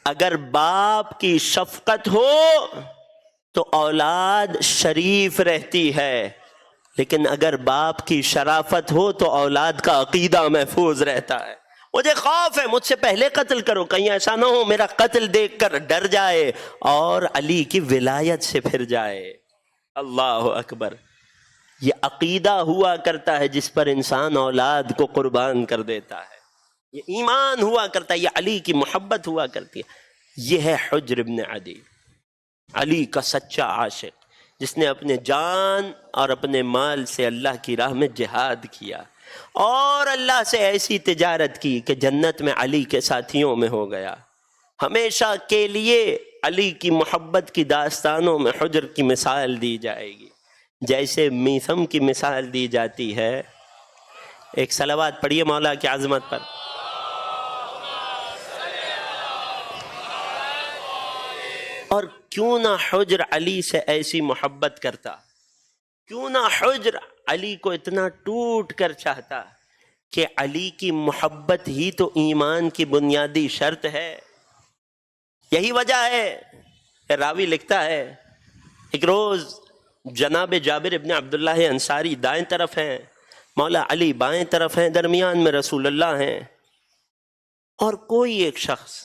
اگر باپ کی شفقت ہو تو اولاد شریف رہتی ہے، لیکن اگر باپ کی شرافت ہو تو اولاد کا عقیدہ محفوظ رہتا ہے. مجھے خوف ہے، مجھ سے پہلے قتل کرو، کہیں ایسا نہ ہو میرا قتل دیکھ کر ڈر جائے اور علی کی ولایت سے پھر جائے. اللہ اکبر. یہ عقیدہ ہوا کرتا ہے جس پر انسان اولاد کو قربان کر دیتا ہے، یہ ایمان ہوا کرتا ہے، یہ علی کی محبت ہوا کرتی ہے. یہ ہے حجر ابن عدی، علی کا سچا عاشق، جس نے اپنے جان اور اپنے مال سے اللہ کی راہ میں جہاد کیا اور اللہ سے ایسی تجارت کی کہ جنت میں علی کے ساتھیوں میں ہو گیا. ہمیشہ کے لیے علی کی محبت کی داستانوں میں حجر کی مثال دی جائے گی، جیسے میثم کی مثال دی جاتی ہے. ایک صلوات پڑھیے مولا کی عظمت پر. اور کیوں نہ حجر علی سے ایسی محبت کرتا، کیوں نہ حجر علی کو اتنا ٹوٹ کر چاہتا کہ علی کی محبت ہی تو ایمان کی بنیادی شرط ہے. یہی وجہ ہے کہ راوی لکھتا ہے ایک روز جناب جابر ابن عبداللہ انصاری دائیں طرف ہیں، مولا علی بائیں طرف ہیں، درمیان میں رسول اللہ ہیں، اور کوئی ایک شخص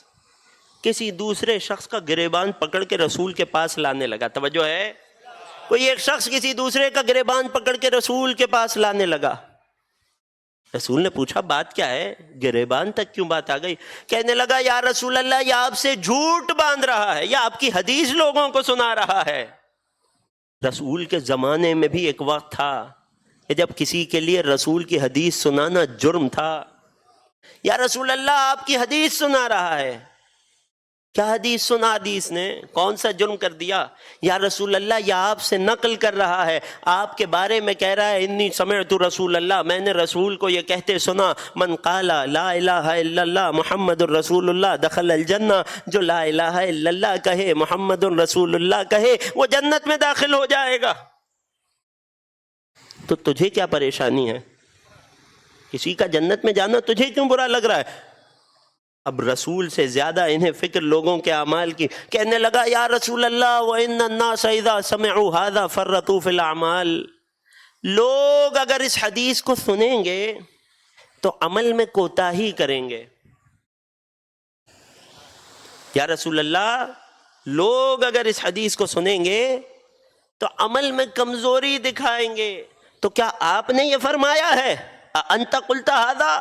کسی دوسرے شخص کا گریبان پکڑ کے رسول کے پاس لانے لگا. توجہ ہے، کوئی ایک شخص کسی دوسرے کا گریبان پکڑ کے رسول کے پاس لانے لگا. رسول نے پوچھا بات کیا ہے، گریبان تک کیوں بات آ گئی؟ کہنے لگا یا رسول اللہ، یہ آپ سے جھوٹ باندھ رہا ہے، یا آپ کی حدیث لوگوں کو سنا رہا ہے. رسول کے زمانے میں بھی ایک وقت تھا کہ جب کسی کے لیے رسول کی حدیث سنانا جرم تھا. یا رسول اللہ، آپ کی حدیث سنا رہا ہے. کیا حدیث سنا حدیث نے؟ کون سا جرم کر دیا؟ یا رسول اللہ یہ آپ سے نقل کر رہا ہے، آپ کے بارے میں کہہ رہا ہے انی سمعت رسول اللہ، میں نے رسول کو یہ کہتے سنا، من قال لا الہ الا اللہ محمد الرسول اللہ دخل الجنہ، جو لا الہ الا اللہ کہے محمد الرسول اللہ کہے وہ جنت میں داخل ہو جائے گا۔ تو تجھے کیا پریشانی ہے؟ کسی کا جنت میں جانا تجھے کیوں برا لگ رہا ہے؟ اب رسول سے زیادہ انہیں فکر لوگوں کے اعمال کی، کہنے لگا یا رسول اللہ وَإِنَّ النَّاسَ إِذَا سَمِعُوا هَذَا فَرَّطُوا فِي الْأَعْمَالِ، لوگ اگر اس حدیث کو سنیں گے تو عمل میں کوتاہی کریں گے۔ یا رسول اللہ لوگ اگر اس حدیث کو سنیں گے تو عمل میں کمزوری دکھائیں گے، تو کیا آپ نے یہ فرمایا ہے؟ انت قلت ھذا،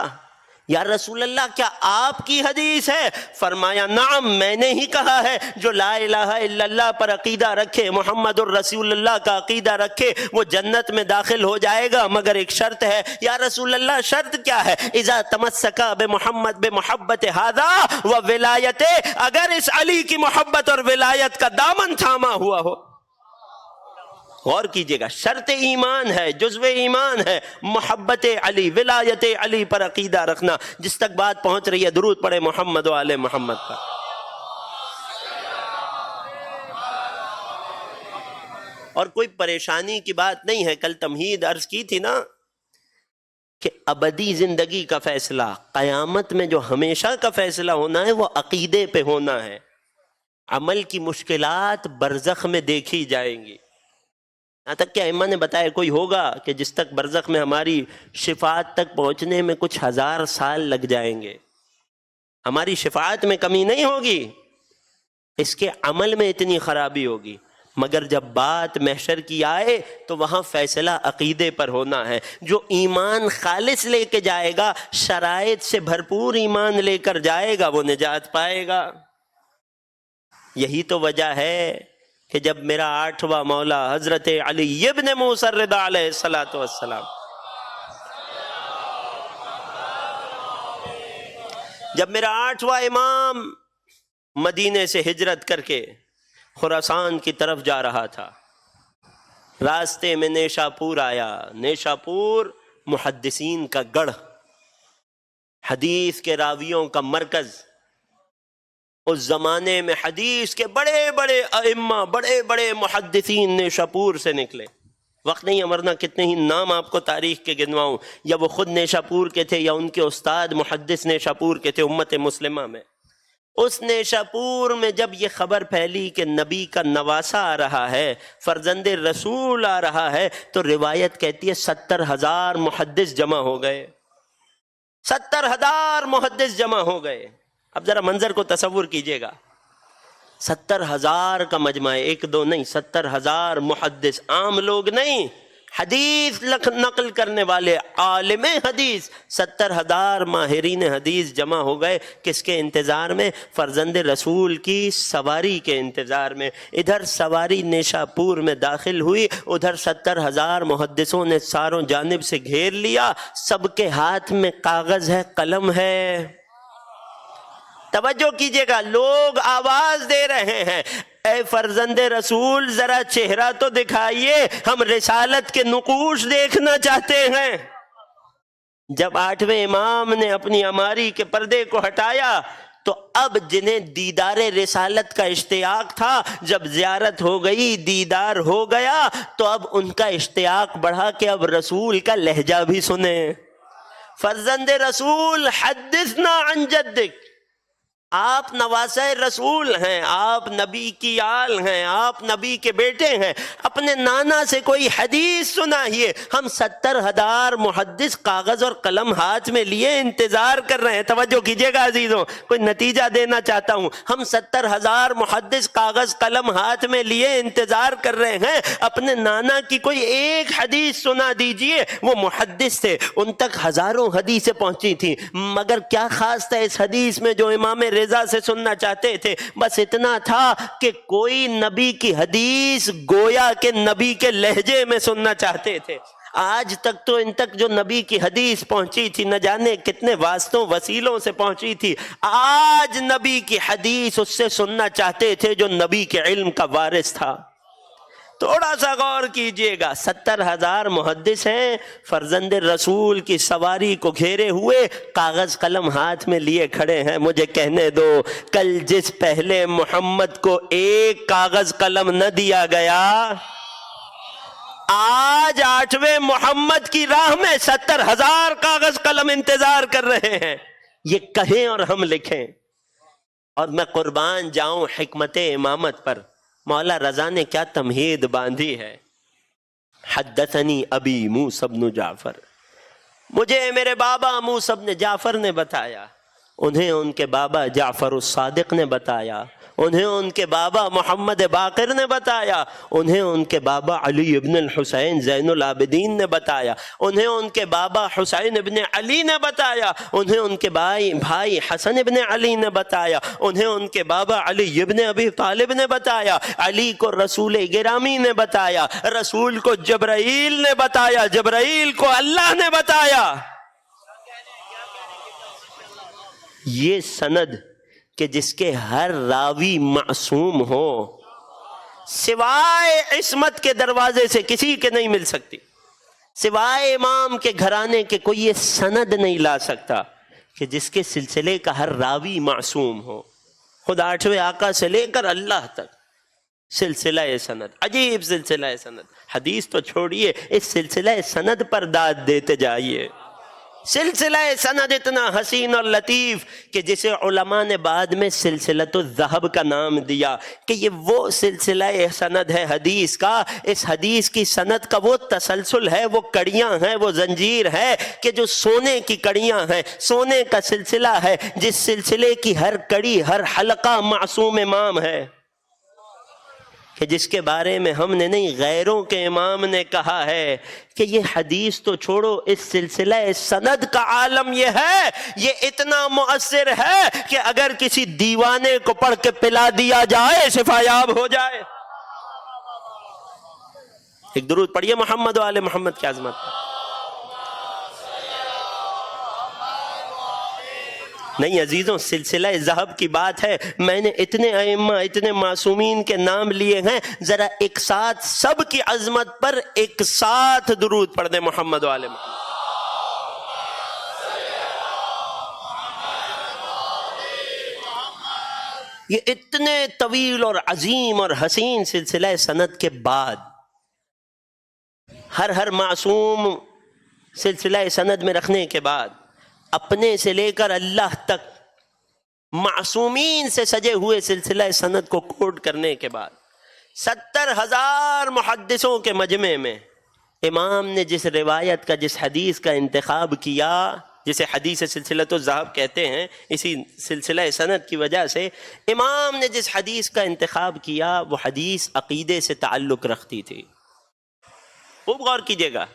یا رسول اللہ کیا آپ کی حدیث ہے؟ فرمایا نعم میں نے ہی کہا ہے، جو لا الہ الا اللہ پر عقیدہ رکھے، محمد الرسول اللہ کا عقیدہ رکھے وہ جنت میں داخل ہو جائے گا، مگر ایک شرط ہے۔ یا رسول اللہ شرط کیا ہے؟ اذا تمسک بمحبت ھذا و ولایت، اگر اس علی کی محبت اور ولایت کا دامن تھاما ہوا ہو۔ غور کیجئے گا، شرط ایمان ہے، جزو ایمان ہے محبت علی، ولایت علی پر عقیدہ رکھنا۔ جس تک بات پہنچ رہی ہے درود پڑھے محمد و آل محمد کا۔ اور کوئی پریشانی کی بات نہیں ہے، کل تمہید عرض کی تھی نا کہ ابدی زندگی کا فیصلہ، قیامت میں جو ہمیشہ کا فیصلہ ہونا ہے وہ عقیدے پہ ہونا ہے۔ عمل کی مشکلات برزخ میں دیکھی جائیں گی، یہاں تک کہ ائمہ نے بتایا کوئی ہوگا کہ جس تک برزخ میں ہماری شفاعت تک پہنچنے میں کچھ 1000 سال لگ جائیں گے، ہماری شفاعت میں کمی نہیں ہوگی، اس کے عمل میں اتنی خرابی ہوگی، مگر جب بات محشر کی آئے تو وہاں فیصلہ عقیدے پر ہونا ہے۔ جو ایمان خالص لے کے جائے گا، شرائط سے بھرپور ایمان لے کر جائے گا، وہ نجات پائے گا۔ یہی تو وجہ ہے کہ جب میرا 8واں مولا حضرت علی ابن موسیٰ الرضا علیہ السلام، جب میرا 8واں امام مدینے سے ہجرت کر کے خراسان کی طرف جا رہا تھا، راستے میں نیشاپور آیا۔ نیشاپور محدثین کا گڑھ، حدیث کے راویوں کا مرکز۔ اس زمانے میں حدیث کے بڑے بڑے ائمہ، بڑے بڑے محدثین نیشاپور سے نکلے۔ وقت نہیں ورنہ کتنے ہی نام آپ کو تاریخ کے گنواؤں، یا وہ خود نیشاپور کے تھے یا ان کے استاد محدث نیشاپور کے تھے امت مسلمہ میں۔ اس نیشاپور میں جب یہ خبر پھیلی کہ نبی کا نواسہ آ رہا ہے، فرزند رسول آ رہا ہے، تو روایت کہتی ہے 70,000 محدث جمع ہو گئے۔ 70,000 محدث جمع ہو گئے۔ اب ذرا منظر کو تصور کیجئے گا، 70,000 کا مجمع، ایک دو نہیں، 70,000 محدث، عام لوگ نہیں، حدیث نقل کرنے والے عالم حدیث، 70,000 ماہرین حدیث جمع ہو گئے۔ کس کے انتظار میں؟ فرزند رسول کی سواری کے انتظار میں۔ ادھر سواری نیشاپور میں داخل ہوئی، ادھر 70,000 محدثوں نے چاروں جانب سے گھیر لیا، سب کے ہاتھ میں کاغذ ہے، قلم ہے۔ توجہ کیجئے گا، لوگ آواز دے رہے ہیں اے فرزند رسول ذرا چہرہ تو دکھائیے، ہم رسالت کے نقوش دیکھنا چاہتے ہیں۔ جب 8ویں امام نے اپنی اماری کے پردے کو ہٹایا تو اب جنہیں دیدار رسالت کا اشتیاق تھا، جب زیارت ہو گئی، دیدار ہو گیا، تو اب ان کا اشتیاق بڑھا کہ اب رسول کا لہجہ بھی سنیں۔ فرزند رسول حدثنا عن جدک، آپ نواسہ رسول ہیں، آپ نبی کی آل ہیں، آپ نبی کے بیٹے ہیں، اپنے نانا سے کوئی حدیث سنائیے۔ ہم 70,000 محدث کاغذ اور قلم ہاتھ میں لیے انتظار کر رہے ہیں۔ توجہ کیجئے گا عزیزوں، کوئی نتیجہ دینا چاہتا ہوں، ہم 70,000 محدث کاغذ قلم ہاتھ میں لیے انتظار کر رہے ہیں، اپنے نانا کی کوئی ایک حدیث سنا دیجئے۔ وہ محدث تھے، ان تک ہزاروں حدیثیں پہنچی تھیں، مگر کیا خاص تھا اس حدیث میں جو امام رضا سے سننا چاہتے تھے؟ بس اتنا تھا کہ کوئی نبی کی حدیث گویا کہ نبی کے لہجے میں سننا چاہتے تھے۔ آج تک تو ان تک جو نبی کی حدیث پہنچی تھی نہ جانے کتنے واسطوں وسیلوں سے پہنچی تھی، آج نبی کی حدیث اس سے سننا چاہتے تھے جو نبی کے علم کا وارث تھا۔ تھوڑا سا غور کیجئے گا، 70,000 محدث ہیں، فرزند رسول کی سواری کو گھیرے ہوئے کاغذ قلم ہاتھ میں لیے کھڑے ہیں۔ مجھے کہنے دو، کل جس پہلے محمد کو ایک کاغذ قلم نہ دیا گیا، آج 8ویں محمد کی راہ میں 70,000 کاغذ قلم انتظار کر رہے ہیں، یہ کہیں اور ہم لکھیں۔ اور میں قربان جاؤں حکمت امامت پر، مولا رضا نے کیا تمہید باندھی ہے۔ حدثنی ابی موسیٰ بن جعفر، مجھے میرے بابا موسیٰ بن جعفر نے بتایا، انہیں ان کے بابا جعفر الصادق نے بتایا، انہیں ان کے بابا محمد باقر نے بتایا، انہیں ان کے بابا علی ابن الحسین زین العابدین نے بتایا، انہیں ان کے بابا حسین ابن علی نے بتایا، انہیں ان کے بھائی حسن ابن علی نے بتایا، انہیں ان کے بابا علی ابن ابی طالب نے بتایا، علی کو رسول گرامی نے بتایا، رسول کو جبرائیل نے بتایا، جبرائیل کو اللہ نے بتایا۔ یہ سند کہ جس کے ہر راوی معصوم ہو، سوائے عصمت کے دروازے سے کسی کے نہیں مل سکتی، سوائے امام کے گھرانے کے کوئی یہ سند نہیں لا سکتا کہ جس کے سلسلے کا ہر راوی معصوم ہو۔ خود 8ویں آقا سے لے کر اللہ تک سلسلہ سند، عجیب سلسلہ سند۔ حدیث تو چھوڑیے، اس سلسلہ سند پر داد دیتے جائیے۔ سلسلہ سند اتنا حسین اور لطیف کہ جسے علماء نے بعد میں سلسلۃ الذہب کا نام دیا، کہ یہ وہ سلسلہ سند ہے حدیث کا۔ اس حدیث کی سند کا وہ تسلسل ہے، وہ کڑیاں ہیں، وہ زنجیر ہے کہ جو سونے کی کڑیاں ہیں، سونے کا سلسلہ ہے، جس سلسلے کی ہر کڑی، ہر حلقہ معصوم امام ہے، کہ جس کے بارے میں ہم نے نہیں غیروں کے امام نے کہا ہے کہ یہ حدیث تو چھوڑو، اس سلسلہ سند کا عالم یہ ہے، یہ اتنا مؤثر ہے کہ اگر کسی دیوانے کو پڑھ کے پلا دیا جائے شفا یاب ہو جائے۔ ایک درود پڑھیے محمد و آل محمد کی عظمت۔ نہیں عزیزوں، سلسلہ ذہب کی بات ہے، میں نے اتنے ائمہ، اتنے معصومین کے نام لیے ہیں، ذرا ایک ساتھ سب کی عظمت پر ایک ساتھ درود پڑھ دیں محمد و آل محمد۔ یہ اتنے طویل اور عظیم اور حسین سلسلہ سند کے بعد ہر معصوم سلسلہ سند میں رکھنے کے بعد، اپنے سے لے کر اللہ تک معصومین سے سجے ہوئے سلسلہ سند کو کوٹ کرنے کے بعد، 70,000 محدثوں کے مجمع میں امام نے جس روایت کا، جس حدیث کا انتخاب کیا، جسے حدیث سلسلۃ الذہب کہتے ہیں، اسی سلسلہ سند کی وجہ سے امام نے جس حدیث کا انتخاب کیا، وہ حدیث عقیدے سے تعلق رکھتی تھی۔ خوب غور کیجئے گا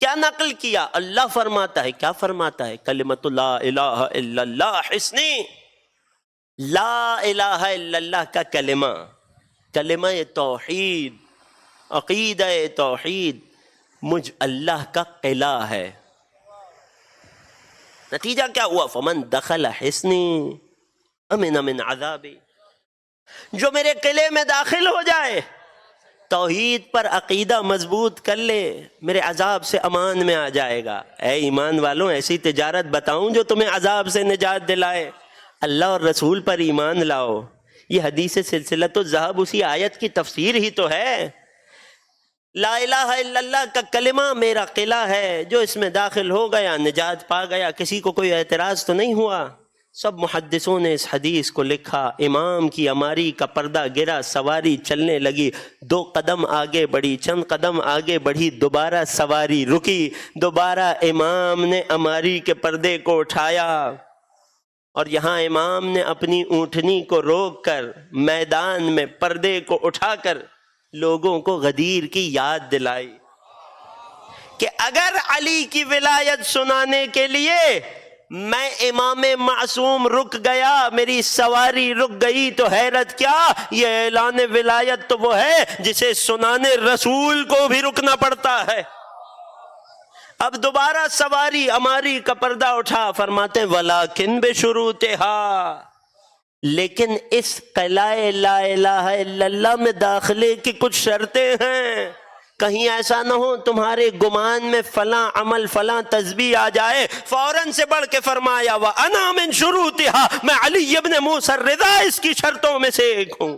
کیا نقل کیا۔ اللہ فرماتا ہے، کیا فرماتا ہے؟ کلمۃ لا الہ الا اللہ حسنی، لا الہ الا اللہ کا کلمہ، کلمہ توحید، عقیدہ توحید مجھ اللہ کا قلعہ ہے۔ نتیجہ کیا ہوا؟ فمن دخل حسنی امن من عذابی، جو میرے قلعے میں داخل ہو جائے، توحید پر عقیدہ مضبوط کر لے، میرے عذاب سے امان میں آ جائے گا۔ اے ایمان والوں، ایسی تجارت بتاؤں جو تمہیں عذاب سے نجات دلائے؟ اللہ اور رسول پر ایمان لاؤ۔ یہ حدیث سلسلۃ الذہب اسی آیت کی تفسیر ہی تو ہے۔ لا الہ الا اللہ کا کلمہ میرا قلعہ ہے، جو اس میں داخل ہو گیا نجات پا گیا۔ کسی کو کوئی اعتراض تو نہیں ہوا؟ سب محدثوں نے اس حدیث کو لکھا۔ امام کی اماری کا پردہ گرا، سواری چلنے لگی، 2 قدم آگے بڑھی، چند قدم آگے بڑھی، دوبارہ سواری رکی، دوبارہ امام نے اماری کے پردے کو اٹھایا، اور یہاں امام نے اپنی اونٹنی کو روک کر میدان میں پردے کو اٹھا کر لوگوں کو غدیر کی یاد دلائی کہ اگر علی کی ولایت سنانے کے لیے میں امام معصوم رک گیا، میری سواری رک گئی، تو حیرت کیا، یہ اعلان ولایت تو وہ ہے جسے سنانے رسول کو بھی رکنا پڑتا ہے۔ اب دوبارہ سواری اماری کا پردہ اٹھا، فرماتے ہیں ولیکن بشروطہا، لیکن اس قلعہ لا الہ الا اللہ میں داخلے کی کچھ شرطیں ہیں، کہیں ایسا نہ ہو تمہارے گمان میں فلاں عمل فلاں تسبیح آ جائے۔ فوراً سے بڑھ کے فرمایا وَأَنَا مِن شُرُوطِهَا، میں علی ابن موسیٰ الرضا اس کی شرطوں میں سے ایک ہوں۔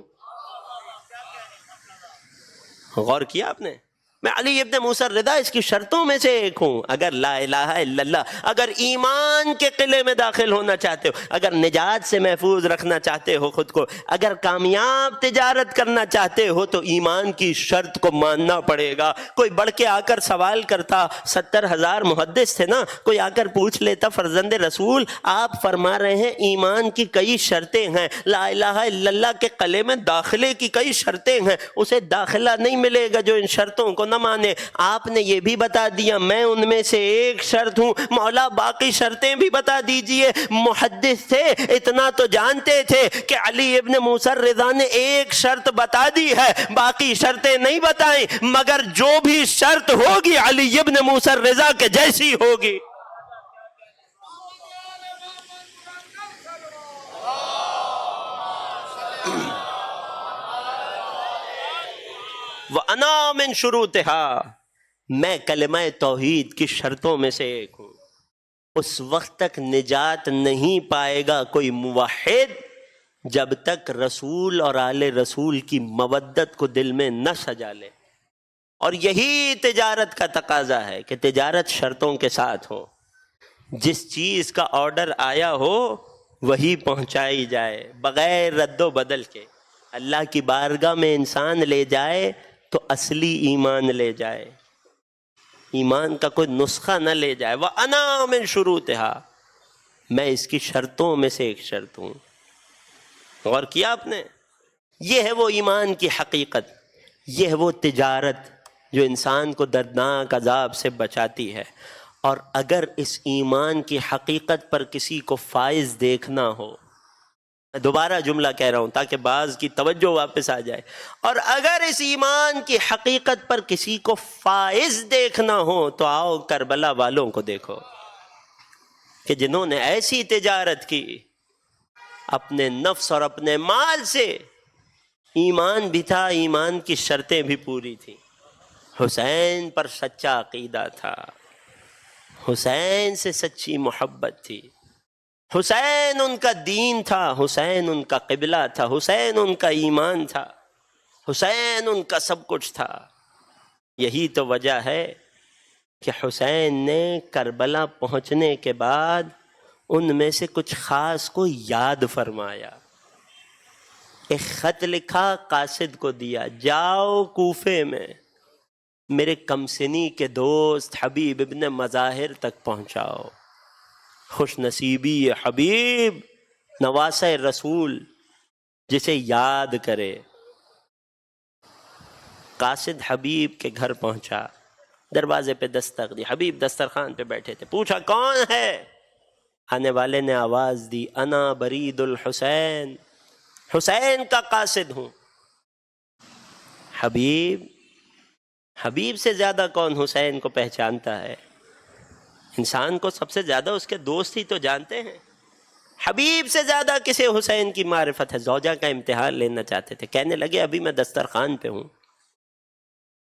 غور کیا آپ نے؟ میں علی ابن موسیٰ الرضا اس کی شرطوں میں سے ایک ہوں۔ اگر لا الہ الا اللہ، اگر ایمان کے قلعے میں داخل ہونا چاہتے ہو، اگر نجات سے محفوظ رکھنا چاہتے ہو خود کو، اگر کامیاب تجارت کرنا چاہتے ہو تو ایمان کی شرط کو ماننا پڑے گا۔ کوئی بڑھ کے آ کر سوال کرتا، 70,000 محدث تھے نا، کوئی آ کر پوچھ لیتا فرزند رسول آپ فرما رہے ہیں ایمان کی کئی شرطیں ہیں، لا الہ الا اللہ کے قلعے میں داخلے کی کئی شرطیں ہیں، اسے داخلہ نہیں ملے گا جو ان شرطوں کو نہ مانے۔ آپ نے یہ بھی بتا دیا میں ان میں سے ایک شرط ہوں، مولا باقی شرطیں بھی بتا دیجئے۔ محدث تھے، اتنا تو جانتے تھے کہ علی ابن موسیٰ الرضا نے ایک شرط بتا دی ہے، باقی شرطیں نہیں بتائیں، مگر جو بھی شرط ہوگی علی ابن موسیٰ الرضا کے جیسی ہوگی۔ وَأَنَا مِن شُرُوطِهَا، میں کلمہ توحید کی شرطوں میں سے ایک ہوں۔ اس وقت تک نجات نہیں پائے گا کوئی موحد جب تک رسول اور آل رسول کی مودت کو دل میں نہ سجا لے، اور یہی تجارت کا تقاضا ہے کہ تجارت شرطوں کے ساتھ ہو، جس چیز کا آرڈر آیا ہو وہی پہنچائی جائے بغیر رد و بدل کے۔ اللہ کی بارگاہ میں انسان لے جائے تو اصلی ایمان لے جائے، ایمان کا کوئی نسخہ نہ لے جائے۔ وَأَنَا مِن شُرُوطِهَا، میں اس کی شرطوں میں سے ایک شرط ہوں۔ غور کیا آپ نے؟ یہ ہے وہ ایمان کی حقیقت، یہ ہے وہ تجارت جو انسان کو دردناک عذاب سے بچاتی ہے۔ اور اگر اس ایمان کی حقیقت پر کسی کو فائز دیکھنا ہو، میں دوبارہ جملہ کہہ رہا ہوں تاکہ بعض کی توجہ واپس آ جائے، اور اگر اس ایمان کی حقیقت پر کسی کو فائز دیکھنا ہو تو آؤ کربلا والوں کو دیکھو کہ جنہوں نے ایسی تجارت کی، اپنے نفس اور اپنے مال سے، ایمان بھی تھا، ایمان کی شرطیں بھی پوری تھیں، حسین پر سچا عقیدہ تھا، حسین سے سچی محبت تھی، حسین ان کا دین تھا، حسین ان کا قبلہ تھا، حسین ان کا ایمان تھا، حسین ان کا سب کچھ تھا۔ یہی تو وجہ ہے کہ حسین نے کربلا پہنچنے کے بعد ان میں سے کچھ خاص کو یاد فرمایا، ایک خط لکھا قاصد کو دیا، جاؤ کوفے میں میرے کمسنی کے دوست حبیب ابن مظاہر تک پہنچاؤ، خوش نصیبی یہ حبیب نواسہ رسول جسے یاد کرے۔ قاصد حبیب کے گھر پہنچا، دروازے پہ دستک دی، حبیب دسترخوان پہ بیٹھے تھے، پوچھا کون ہے؟ آنے والے نے آواز دی انا برید الحسین، حسین کا قاصد ہوں۔ حبیب سے زیادہ کون حسین کو پہچانتا ہے؟ انسان کو سب سے زیادہ اس کے دوست ہی تو جانتے ہیں۔ حبیب سے زیادہ کسے حسین کی معرفت ہے؟ زوجہ کا امتحان لینا چاہتے تھے، کہنے لگے ابھی میں دسترخوان پہ ہوں۔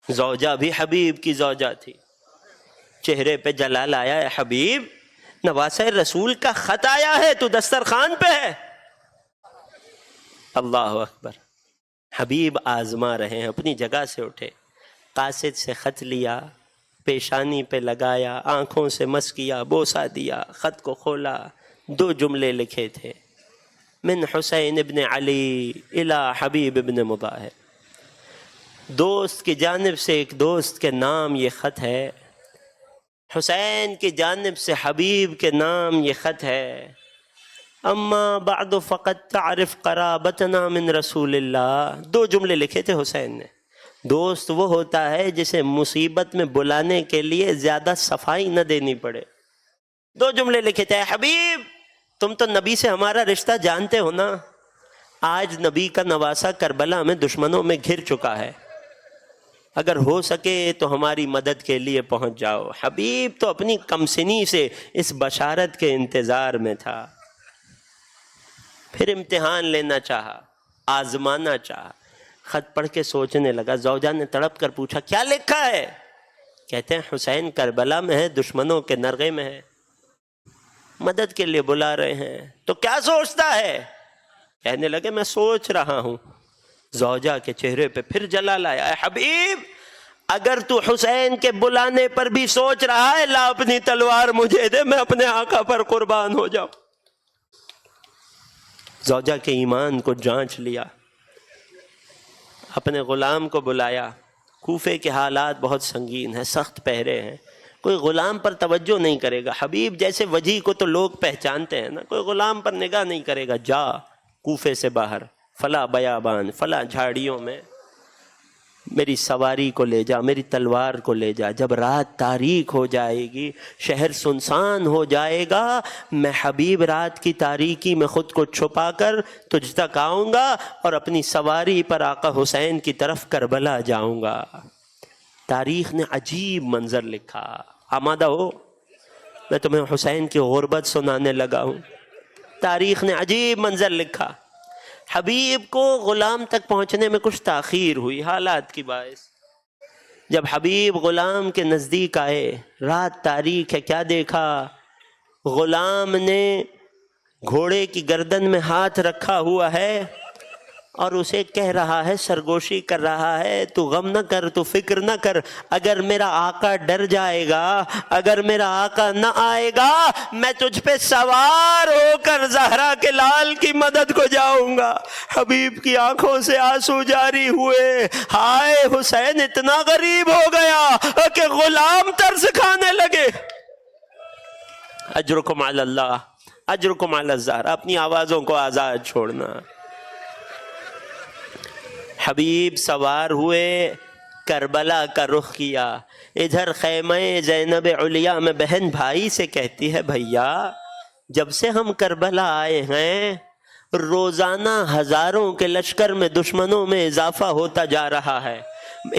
زوجہ بھی حبیب کی زوجہ تھی، چہرے پہ جلال آیا ہے، حبیب نواسہ رسول کا خط آیا ہے، تو دسترخوان پہ ہے؟ اللہ اکبر۔ حبیب آزما رہے ہیں، اپنی جگہ سے اٹھے، قاصد سے خط لیا، پیشانی پہ لگایا، آنکھوں سے مس کیا، بوسہ دیا، خط کو کھولا، 2 جملے لکھے تھے، من حسین ابن علی الی حبیب ابن مظاہر۔ دوست کی جانب سے ایک دوست کے نام یہ خط ہے، حسین کی جانب سے حبیب کے نام یہ خط ہے۔ اما بعد فقد تعرف قرابتنا من رسول اللہ، 2 جملے لکھے تھے حسین نے۔ دوست وہ ہوتا ہے جسے مصیبت میں بلانے کے لیے زیادہ صفائی نہ دینی پڑے۔ 2 جملے لکھے تھے، حبیب تم تو نبی سے ہمارا رشتہ جانتے ہو نا، آج نبی کا نواسہ کربلا میں دشمنوں میں گھر چکا ہے، اگر ہو سکے تو ہماری مدد کے لیے پہنچ جاؤ۔ حبیب تو اپنی کمسنی سے اس بشارت کے انتظار میں تھا۔ پھر امتحان لینا چاہا، آزمانا چاہا، خط پڑھ کے سوچنے لگا۔ زوجہ نے تڑپ کر پوچھا کیا لکھا ہے؟ کہتے ہیں حسین کربلا میں ہے، دشمنوں کے نرغے میں ہے، مدد کے لیے بلا رہے ہیں، تو کیا سوچتا ہے؟ کہنے لگے میں سوچ رہا ہوں۔ زوجہ کے چہرے پہ پھر جلال آیا، اے حبیب اگر تو حسین کے بلانے پر بھی سوچ رہا ہے، لا اپنی تلوار مجھے دے، میں اپنے آقا پر قربان ہو جاؤں۔ زوجہ کے ایمان کو جانچ لیا، اپنے غلام کو بلایا۔ کوفے کے حالات بہت سنگین ہیں، سخت پہرے ہیں، کوئی غلام پر توجہ نہیں کرے گا۔ حبیب جیسے وجی کو تو لوگ پہچانتے ہیں نا، کوئی غلام پر نگاہ نہیں کرے گا۔ جا کوفے سے باہر فلاں بیابان، فلاں جھاڑیوں میں میری سواری کو لے جا، میری تلوار کو لے جا۔ جب رات تاریک ہو جائے گی، شہر سنسان ہو جائے گا، میں حبیب رات کی تاریکی میں خود کو چھپا کر تجھ تک آؤں گا اور اپنی سواری پر آقا حسین کی طرف کربلا جاؤں گا۔ تاریخ نے عجیب منظر لکھا۔ آمادہ ہو، میں تمہیں حسین کی غربت سنانے لگا ہوں۔ تاریخ نے عجیب منظر لکھا۔ حبیب کو غلام تک پہنچنے میں کچھ تاخیر ہوئی حالات کی باعث۔ جب حبیب غلام کے نزدیک آئے، رات تاریک ہے، کیا دیکھا؟ غلام نے گھوڑے کی گردن میں ہاتھ رکھا ہوا ہے اور اسے کہہ رہا ہے، سرگوشی کر رہا ہے، تو غم نہ کر، تو فکر نہ کر، اگر میرا آقا ڈر جائے گا، اگر میرا آقا نہ آئے گا، میں تجھ پہ سوار ہو کر زہرا کے لال کی مدد کو جاؤں گا۔ حبیب کی آنکھوں سے آنسو جاری ہوئے، ہائے حسین اتنا غریب ہو گیا کہ غلام ترس کھانے لگے۔ اجرکم علی اللہ، اجرکم علی الزہرا، اپنی آوازوں کو آزاد چھوڑنا۔ حبیب سوار ہوئے، کربلا کا رخ کیا۔ ادھر خیمہ زینب علیا میں بہن بھائی سے کہتی ہے، بھیا جب سے ہم کربلا آئے ہیں، روزانہ ہزاروں کے لشکر میں دشمنوں میں اضافہ ہوتا جا رہا ہے،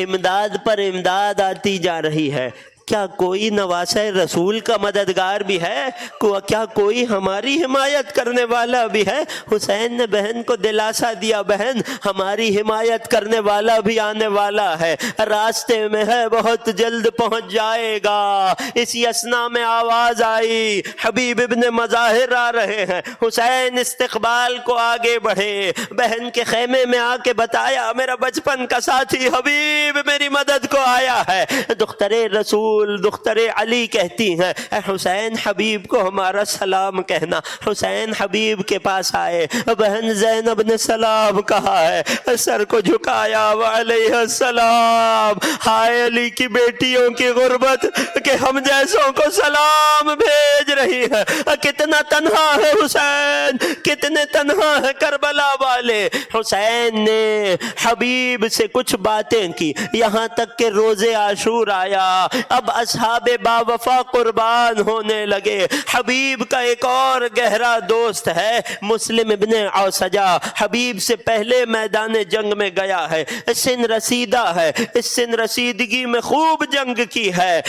امداد پر امداد آتی جا رہی ہے۔ کیا کوئی نواسہ رسول کا مددگار بھی ہے؟ کیا کوئی ہماری حمایت کرنے والا بھی ہے؟ حسین نے بہن کو دلاسا دیا، بہن ہماری حمایت کرنے والا بھی آنے والا ہے، راستے میں ہے، بہت جلد پہنچ جائے گا۔ اسی اثنا میں آواز آئی، حبیب ابن مظاہر آ رہے ہیں۔ حسین استقبال کو آگے بڑھے، بہن کے خیمے میں آ کے بتایا، میرا بچپن کا ساتھی حبیب میری مدد کو آیا ہے۔ دختر رسول، دختر علی کہتی ہیں، اے حسین حبیب کو ہمارا سلام کہنا۔ حسین حبیب کے پاس آئے، بہن زینب نے سلام کہا ہے، سر کو جھکایا، وعلیہ السلام۔ ہائے علی کی بیٹیوں کی غربت کہ ہم جیسوں کو سلام بھیج رہی ہے۔ کتنا تنہا ہے حسین، کتنے تنہا ہے کربلا والے۔ حسین نے حبیب سے کچھ باتیں کی، یہاں تک کہ روز عاشور آیا۔ اب اصحاب باوفا قربان ہونے لگے۔ حبیب کا ایک اور گہرا دوست ہے مسلم ابن اوسجہ، حبیب سے پہلے میدان جنگ میں گیا ہے، سن رسیدہ ہے، اس سن رسیدگی میں خوب جنگ کی ہے۔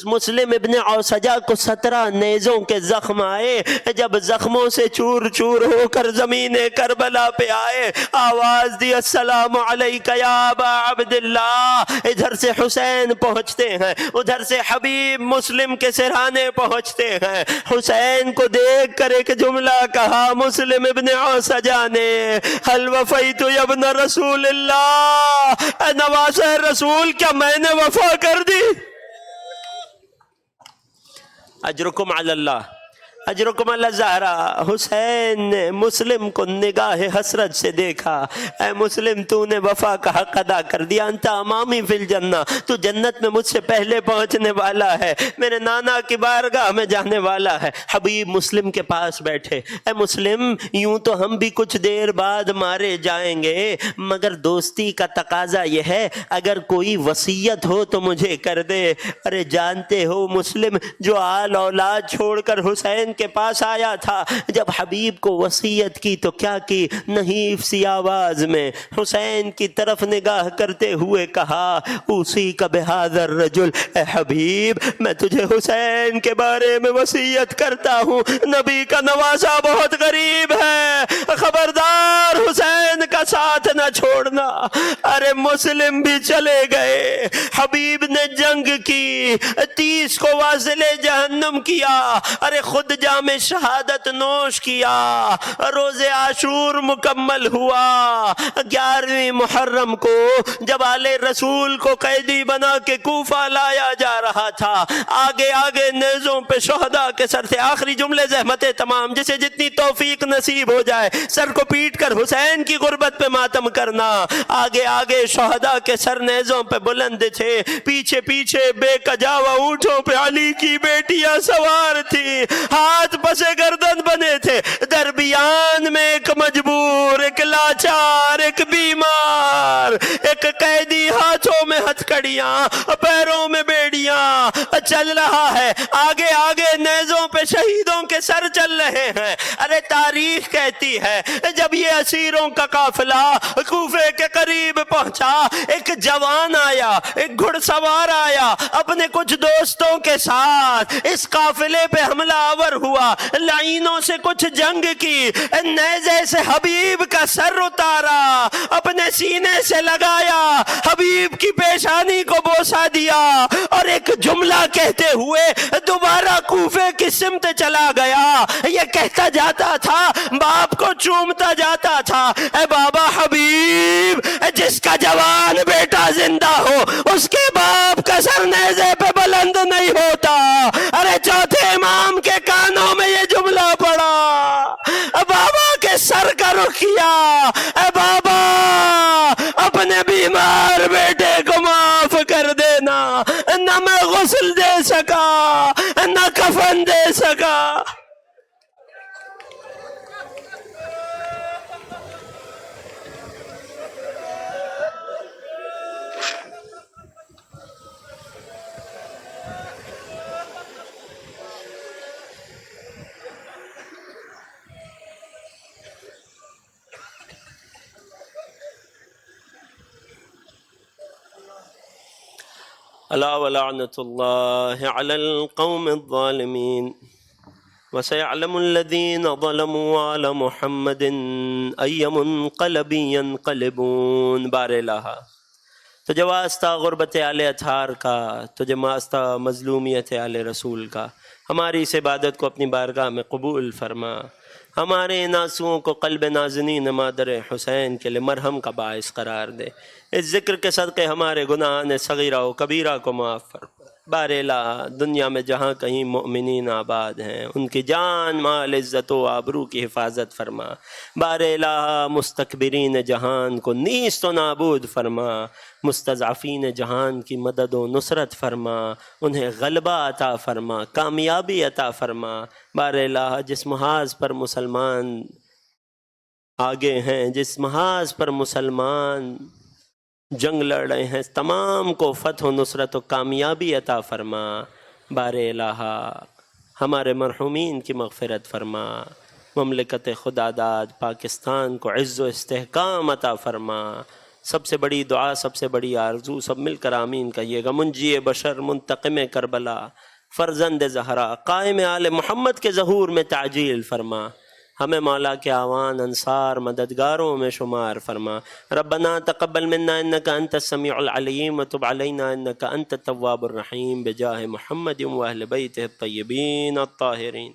مسلم ابن اوسجہ کو 17 نیزوں کے زخم آئے۔ جب زخموں سے چور چور ہو کر زمین کربلا پہ آئے، آواز دی، السلام علیک یا ابا عبداللہ۔ ادھر سے حسین پہنچتے ہیں، ادھر سے حبیب مسلم کے سرہانے پہنچتے ہیں۔ حسین کو دیکھ کر ایک جملہ کہا مسلم ابن اوسجہ نے، حل وفیت یا ابن رسول اللہ، اے نواسہ رسول کیا میں نے وفا کر دی؟ اجرکم علی اللہ، اجرکم علی الزہرا۔ حسین نے مسلم کو نگاہ حسرت سے دیکھا، اے مسلم تو نے وفا کا حق ادا کر دیا، انت امامی فی الجنہ، تو جنت میں مجھ سے پہلے پہنچنے والا ہے، میرے نانا کی بارگاہ میں جانے والا ہے۔ حبیب مسلم کے پاس بیٹھے، اے مسلم یوں تو ہم بھی کچھ دیر بعد مارے جائیں گے، مگر دوستی کا تقاضا یہ ہے اگر کوئی وصیت ہو تو مجھے کر دے۔ ارے جانتے ہو مسلم جو آل اولاد چھوڑ کر حسین کے پاس آیا تھا، جب حبیب کو وصیت کی تو کیا کی؟ نحیف سی آواز میں حسین کی طرف نگاہ کرتے ہوئے کہا اوصیک بہذا الرجل، اے حبیب میں تجھے حسین کے بارے میں وصیت کرتا ہوں، نبی کا نواسہ بہت غریب ہے، خبردار حسین کا ساتھ نہ چھوڑنا۔ ارے مسلم بھی چلے گئے، حبیب نے جنگ کی، 30 کو واصل جہنم کیا، ارے خود جام شہادت نوش کیا، روز عاشور مکمل ہوا، 11ویں محرم کو جب آل رسول کو قیدی بنا کے کوفہ لایا جا رہا تھا، آگے آگے نیزوں پہ شہداء کے سر تھے۔ آخری جملے زحمت تمام، جسے جتنی توفیق نصیب ہو جائے سر کو پیٹ کر حسین کی غربت پہ ماتم کرنا۔ آگے آگے شہداء کے سر نیزوں پہ بلند تھے، پیچھے پیچھے بے کجاوا اونٹوں پہ علی کی بیٹیاں سوار تھی، ہاتھ پسے گردن بنے تھے، درمیان میں ایک مجبور، ایک لاچار، ایک بیمار، ایک قیدی، ہاتھوں میں ہتھکڑیاں، پیروں میں بیڑیاں، چل رہا ہے۔ آگے آگے نیزوں پہ شہیدوں کے سر چل رہے ہیں۔ ارے تاریخ کہتی ہے جب یہ اسیروں کا قافلہ کوفے کے قریب پہنچا، ایک جوان آیا، ایک گھڑ سوار آیا، اپنے کچھ دوستوں کے ساتھ اس قافلے پہ حملہ آور ہوا، لعینوں سے کچھ جنگ کی، نیزے سے حبیب کا سر اتارا، اپنے سینے سے لگایا، حبیب کی پیشانی کو بوسہ دیا، اور ایک جملہ کہتے ہوئے دوبارہ کوفے کی سمت چلا گیا۔ یہ کہتا جاتا تھا، باپ کو چومتا جاتا تھا، اے بابا حبیب، جس کا جوان بیٹا زندہ ہو اس کے باپ کا سر نیزے پہ بلند نہیں ہوتا۔ ارے چوتھے امام کے کانوں میں یہ جملہ پڑا، بابا کے سر کا رخ کیا، اے بابا اپنے بیمار بیٹے کو معاف کر دینا، نہ میں غسل دے سکا نہ کفن دے سکا۔ الا ولعنۃ اللہ علی القوم الظالمین وسيعلم الذين ظلموا على محمد أي منقلب ينقلبون۔ بار الہ تجھے واسطہ غربت آل اطہار کا، تجھے واسطہ مظلومیت آل رسول کا، ہماری اس عبادت کو اپنی بارگاہ میں قبول فرما، ہمارے ان آنسوؤں کو قلب نازنین مادر حسین کے لیے مرہم کا باعث قرار دے، اس ذکر کے صدقے ہمارے گناہان صغیرہ و کبیرہ کو معاف فرما۔ بار الہ دنیا میں جہاں کہیں مؤمنین آباد ہیں ان کی جان مال عزت و آبرو کی حفاظت فرما۔ بار الہ مستکبرین جہان کو نیست و نابود فرما، مستضعفین جہان کی مدد و نصرت فرما، انہیں غلبہ عطا فرما، کامیابی عطا فرما۔ بار الہ جس محاذ پر مسلمان آگے ہیں، جس محاذ پر مسلمان جنگ لڑ رہے ہیں، تمام کو فتح و نصرت و کامیابی عطا فرما۔ بار الہ ہمارے مرحومین کی مغفرت فرما، مملکت خداداد پاکستان کو عز و استحکام عطا فرما۔ سب سے بڑی دعا، سب سے بڑی آرزو، سب مل کر آمین کہیے گا۔ منجی بشر، منتقم کربلا، فرزند زہرا، قائم آل محمد کے ظہور میں تعجیل فرما، ہمیں مولا کے آوان انصار مددگاروں میں شمار فرما۔ ربنا تقبل منا انک انت السمیع العلیم وتب علینا انک انت التواب الرحیم، بجاہ محمد و اہل بیتہ الطیبین الطاہرین۔